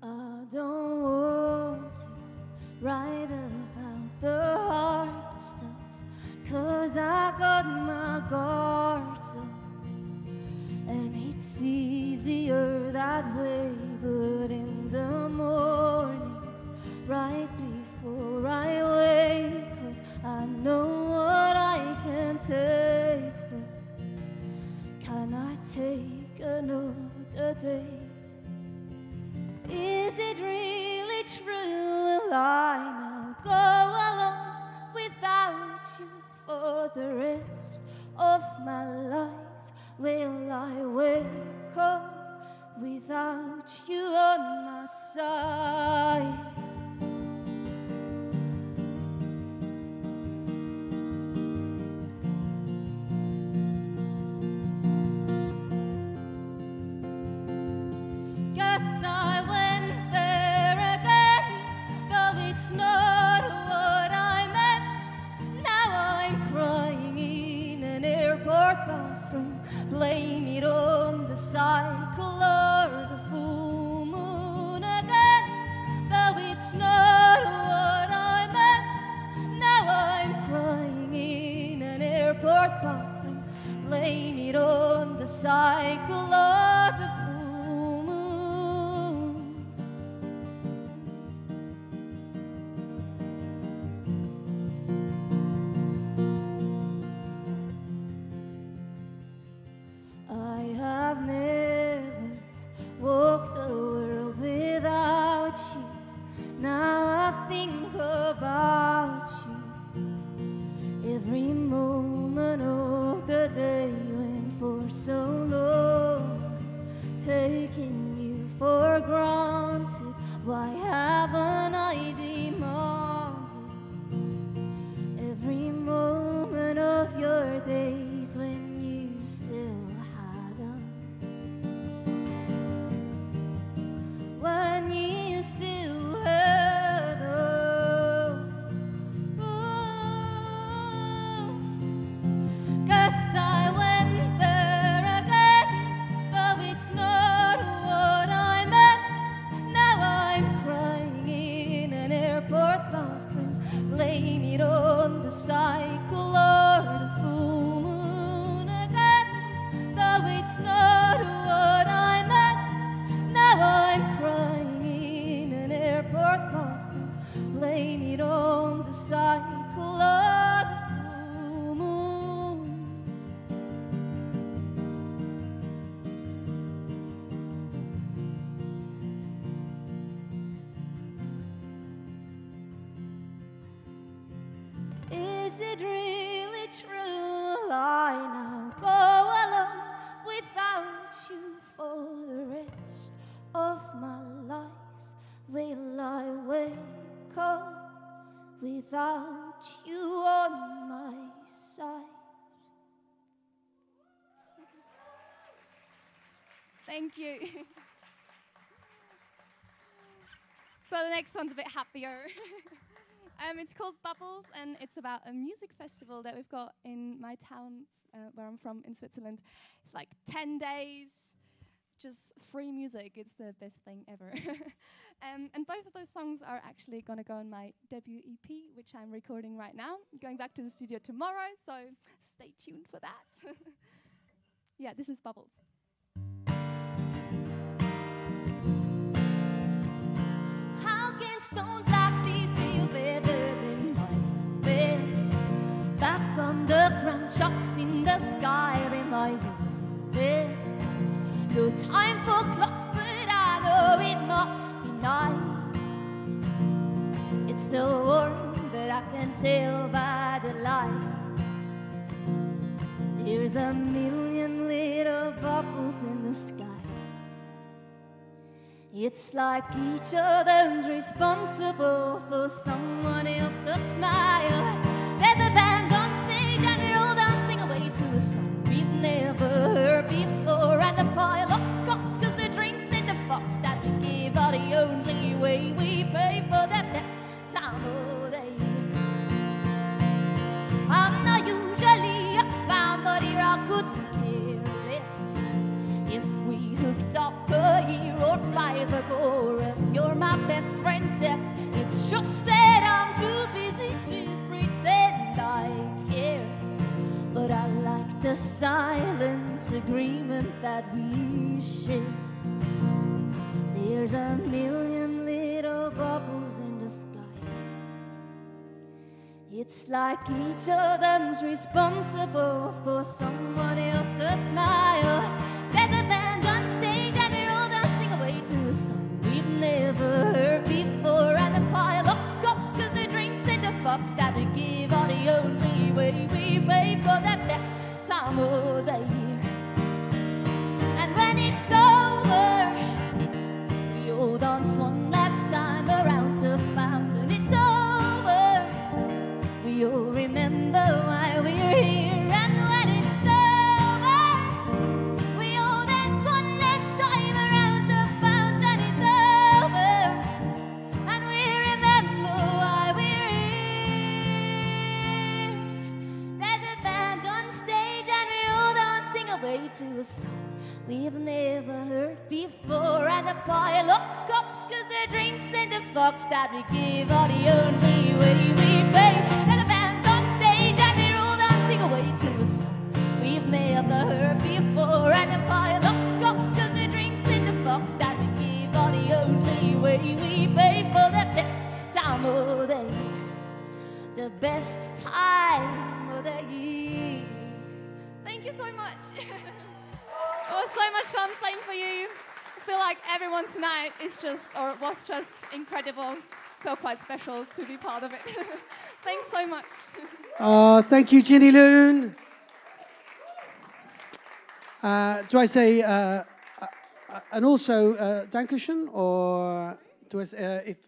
Speaker 6: I don't want to write about the hard stuff, 'cause I got my guards up, and it's easier that way. But in the morning, right before I wake up, I know what I can take, but can I take another day? Is it really true? Will I now go alone without you for the rest of my life? Will I wake up without you on my side? Guess I went there again, though it's not what I meant. Now I'm crying in an airport bathroom. Blame it on the cycle or the full moon again, though it's not what I meant. Now I'm crying in an airport bathroom. Blame it on the cycle or the full moon. I have never walked the world without you. Now I think about you every moment of the day, when for so long I've taken you for granted. Why haven't I demanded every moment of your days when you still had them? When you still had them. Ooh. Guess I went there again, though it's not what I meant. Now I'm crying in an airport bathroom. Blame it on the cycle or the full moon again, though it's not what I meant. Now I'm crying in an airport bathroom. Blame it on the cycle or the full moon. Is it really true? Will I now go alone without you for the rest of my life? Will I wake up without you on my side?
Speaker 7: Thank you. So the next one's a bit happier. It's called Bubbles, and it's about a music festival that we've got in my town where I'm from in Switzerland. It's like 10 days, just free music. It's the best thing ever. And both of those songs are actually going to go on my debut EP, which I'm recording right now. Going back to the studio tomorrow, so stay tuned for that. Yeah, this is Bubbles.
Speaker 6: How can stones like these feel better than my bed? Back on the ground, chalks in the sky, in my head. No time for clocks, but I know it must be nice. It's so warm that I can tell by the lights. There's a million little bubbles in the sky. It's like each of them's responsible for someone else's smile. There's a band on stage and we're all dancing away to a song we've never heard before. And a pile of cups, cause the drinks in the box that we give are the only way we pay for the best time of the year. I'm not usually a fan, but here I couldn't care less if we hooked up a year or 5 ago, or if you're my best friend's ex. It's just that I'm too busy to pretend I care. But I like the silent agreement that we share. There's a million little bubbles in the sky. It's like each of them's responsible for someone else's smile. There's a band on stage and we're all dancing away to a song we've never heard before. And a pile of cups, cause the drinks and the fucks that we give are the only way we pay for the best time of the year. And when it's over, we all dance one last time around the fountain. It's over, we all remember why we're here. And when it's over, we all dance one last time around the fountain. It's over, and we remember why we're here. There's a band on stage and we're all dancing away to a song we've never heard before. And a pile of cups, cause the drinks and the fucks that we give are the only way we pay. There's a band on stage and we're all dancing away to a song we've never heard before. And a pile of cups, cause the drinks and the fucks that we give are the only way we pay for the best time of the year. The best time of the year.
Speaker 7: Thank you so much. It was so much fun playing for you. I feel like everyone tonight is just, or was just incredible. Feel quite special to be part of it. Thanks so much.
Speaker 1: Thank you, Ginny Loon. Do I say, and also, Dankeschön, or do I say, if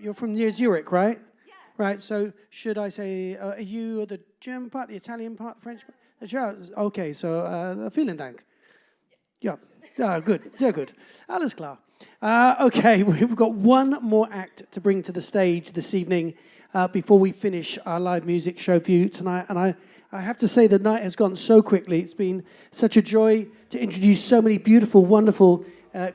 Speaker 1: you're from near Zurich, right?
Speaker 7: Yeah.
Speaker 1: Right, so should I say, are you the German part, the Italian part, the French part? The German? Okay, so vielen Dank. Yeah, good, sehr good. Alles klar. Okay, we've got one more act to bring to the stage this evening before we finish our live music show for you tonight. And I have to say the night has gone so quickly. It's been such a joy to introduce so many beautiful, wonderful,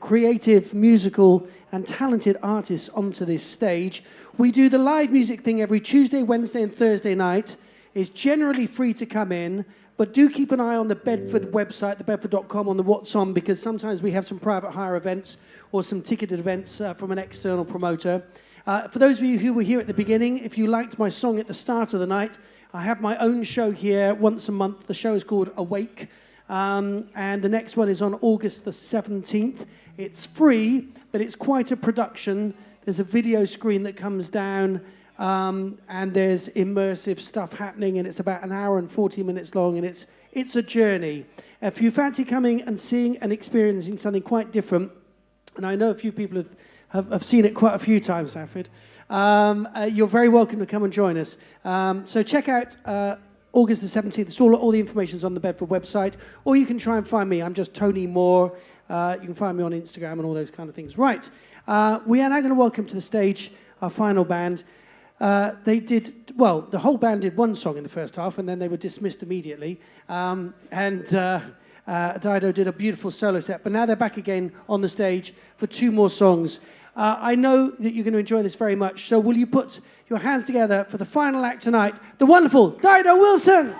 Speaker 1: creative, musical and talented artists onto this stage. We do the live music thing every Tuesday, Wednesday and Thursday night. It's generally free to come in. But do keep an eye on the Bedford website, thebedford.com, on the What's On, because sometimes we have some private hire events or some ticketed events from an external promoter. For those of you who were here at the beginning, if you liked my song at the start of the night, I have my own show here once a month. The show is called Awake, and the next one is on August the 17th. It's free, but it's quite a production. There's a video screen that comes down, and there's immersive stuff happening, and it's about an hour and 40 minutes long, and it's a journey. If you fancy coming and seeing and experiencing something quite different, and I know a few people have seen it quite a few times, Alfred, you're very welcome to come and join us. So check out August the 17th. It's all the information's on the Bedford website, or you can try and find me. I'm just Tony Moore. You can find me on Instagram and all those kind of things. Right, we are now going to welcome to the stage our final band. The whole band did one song in the first half, and then they were dismissed immediately. Dido did a beautiful solo set, but now they're back again on the stage for 2 more songs. I know that you're going to enjoy this very much, so will you put your hands together for the final act tonight, the wonderful Dido Wilson!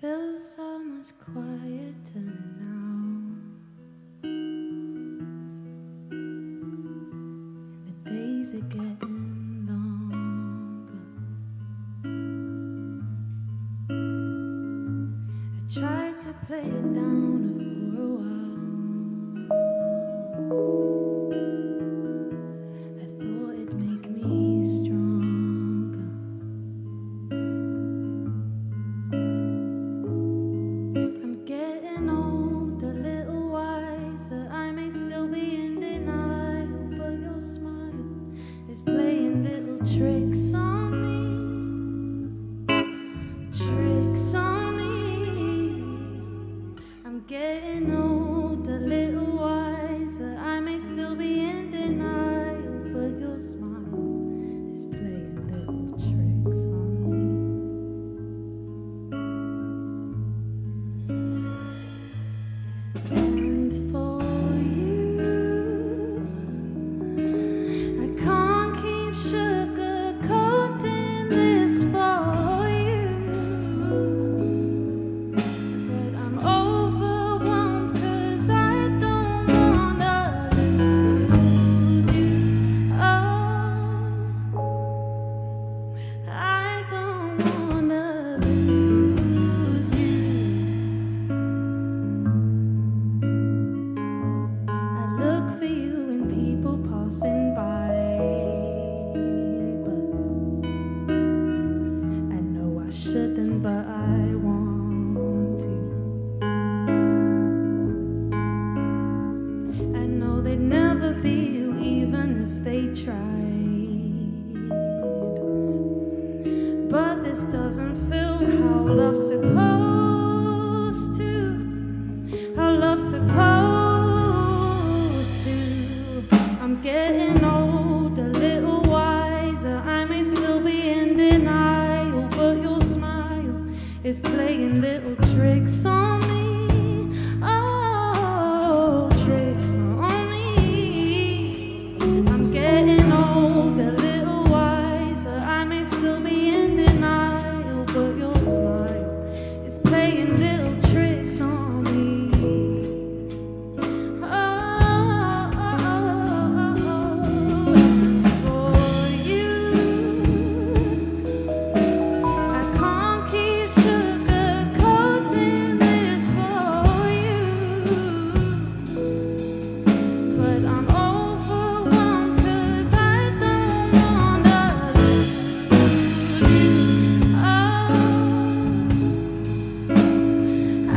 Speaker 6: Feels so much quieter now. And the days are getting longer. I tried to play it down for a while. I thought it'd make me stronger. Playing little tricks on me, tricks on me. I'm getting old, a little wiser. I may still be in denial, but your smile is playing little tricks on me. And for but I want to. I know they'd never be you even if they tried. But this doesn't feel how love's supposed to. How love's supposed to. I'm getting old, a little wiser. I may still be in denial, but your smile is playing little tricks on me. Oh, tricks on me. I'm getting old, a little wiser. I may still be in denial, but your smile is playing little tricks on me. For you, I can't keep sugarcoating this for you, but I'm overwhelmed 'cause I don't wanna lose you. I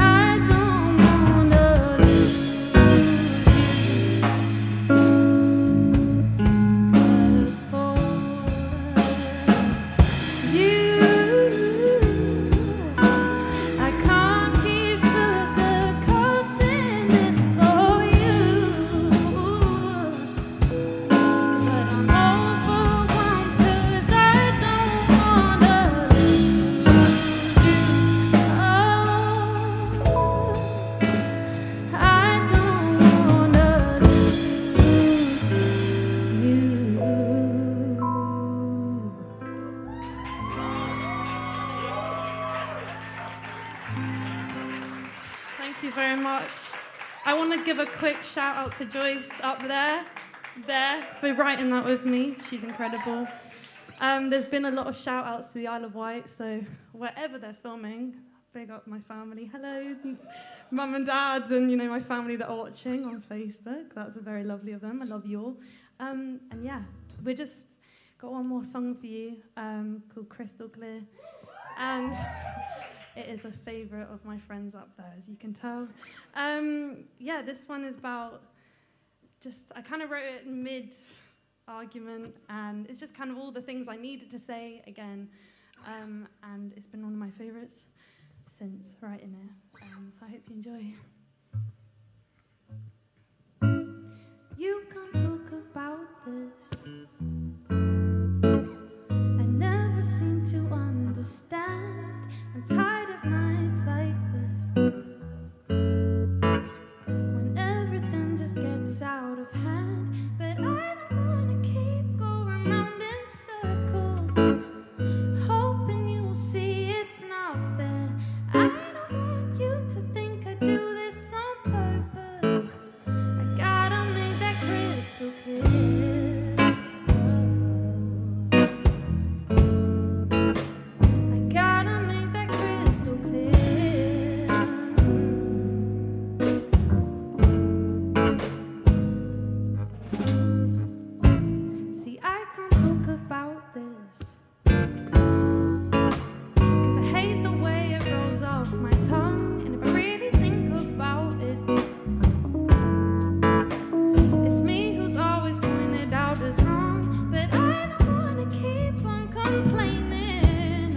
Speaker 6: don't wanna lose you. I can't keep sugarcoating this for you, but I'm overwhelmed 'cause I don't wanna lose you. I don't wanna lose you.
Speaker 8: Thank you very much. I want to give a quick shout out to Joyce up there, for writing that with me. She's incredible. There's been a lot of shout outs to the Isle of Wight, so wherever they're filming, big up my family. Hello, mum and dad, and my family that are watching on Facebook. That's very lovely of them. I love you all. And yeah, we just got one more song for you called Crystal Clear. And it is a favourite of my friends up there, as you can tell. Yeah, this one is about I kind of wrote it mid-argument, and it's just kind of all the things I needed to say again. And it's been one of my favourites since writing it. So I hope you enjoy. You can't talk about this. I never seem to understand. I'm tired of nights like this, when everything just gets out of hand. But I don't wanna keep going round in circles, hoping you'll see it's not fair. I don't want you to think I do this on purpose. I gotta make that crystal clear. I gotta make that crystal clear. See, I can't talk about this, 'cause I hate the way it rolls off my tongue. And if I really think about it, it's me who's always pointed out as wrong. But I don't wanna keep on complaining,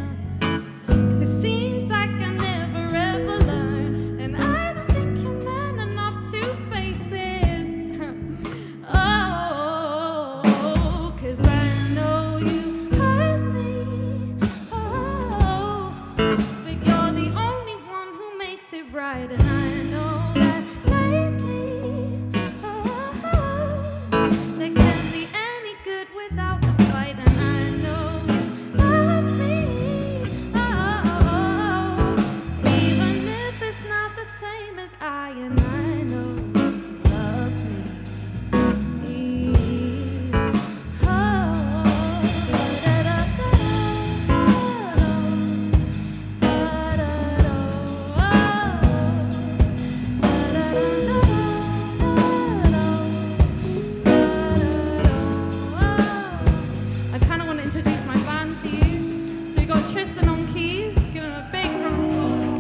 Speaker 8: 'cause it seems like I never ever learn. And I don't think you're man enough to face it. Oh, 'cause I know you hurt me. Oh, but you're the only one who makes it right. And I know that lately, there can't be any good without the fight. And I know you love me. Oh, even if it's not the same as and I know you love me. I kind of want to introduce my band to you. So we got Tristan on keys. Give him a big round of applause.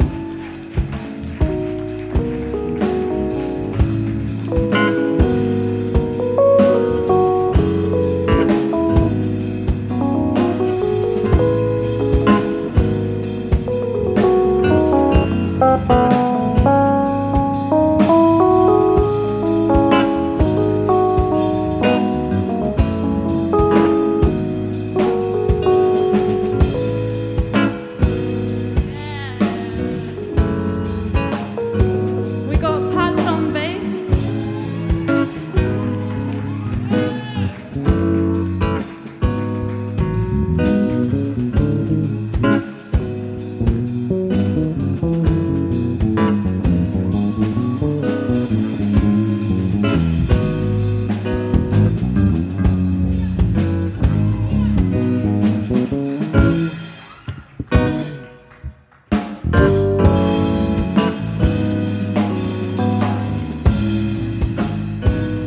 Speaker 8: We got Patch on bass.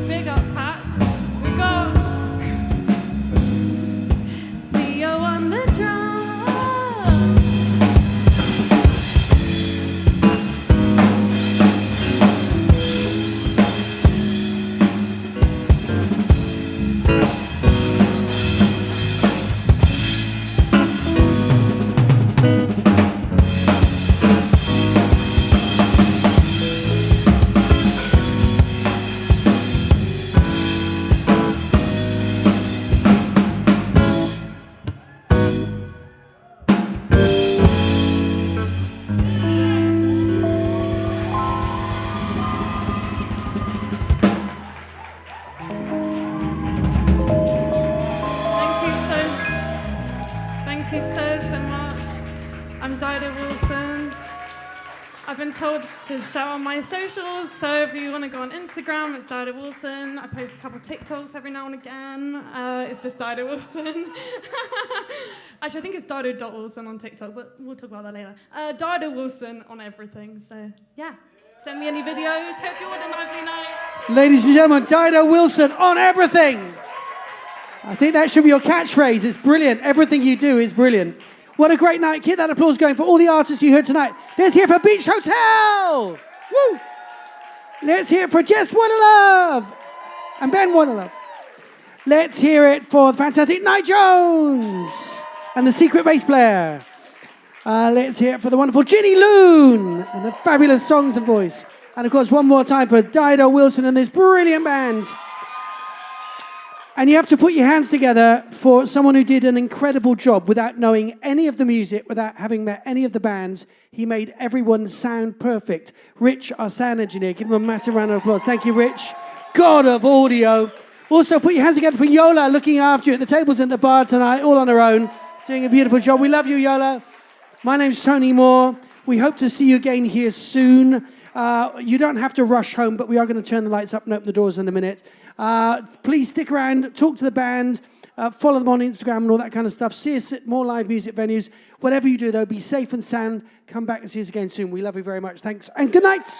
Speaker 8: Big up Patch. We got Theo on the drum. Thank you so much. I'm DIDO Wilson. I've been told to shout on my socials, so if you want to go on Instagram, it's Dido Wilson. I post a couple TikToks every now and again. It's just Dido Wilson. Actually, I think it's Dido.Wilson on TikTok, but we'll talk about that later. Dido Wilson on everything, so yeah. Send me any videos. Hope you all had a lively night.
Speaker 1: Ladies and gentlemen, Dido Wilson on everything. I think that should be your catchphrase. It's brilliant. Everything you do is brilliant. What a great night. Keep that applause going for all the artists you heard tonight. Let's hear it for Beach Hotel. Woo! Let's hear it for Jess WADDILOVE and Ben WADDILOVE. Let's hear it for the fantastic Night Jones and the secret bass player. Let's hear it for the wonderful GINNY LOON and the fabulous songs and voice. And of course, one more time for Dido Wilson and this brilliant band. And you have to put your hands together for someone who did an incredible job without knowing any of the music, without having met any of the bands. He made everyone sound perfect. Rich, our sound engineer, give him a massive round of applause. Thank you, Rich. God of audio. Also, put your hands together for Yola, looking after you at the tables and the bar tonight, all on her own, doing a beautiful job. We love you, Yola. My name's Tony Moore. We hope to see you again here soon. You don't have to rush home, but we are going to turn the lights up and open the doors in a minute. Please stick around, talk to the band, follow them on Instagram and all that kind of stuff. See us at more live music venues. Whatever you do, though, be safe and sound. Come back and see us again soon. We love you very much. Thanks and good night.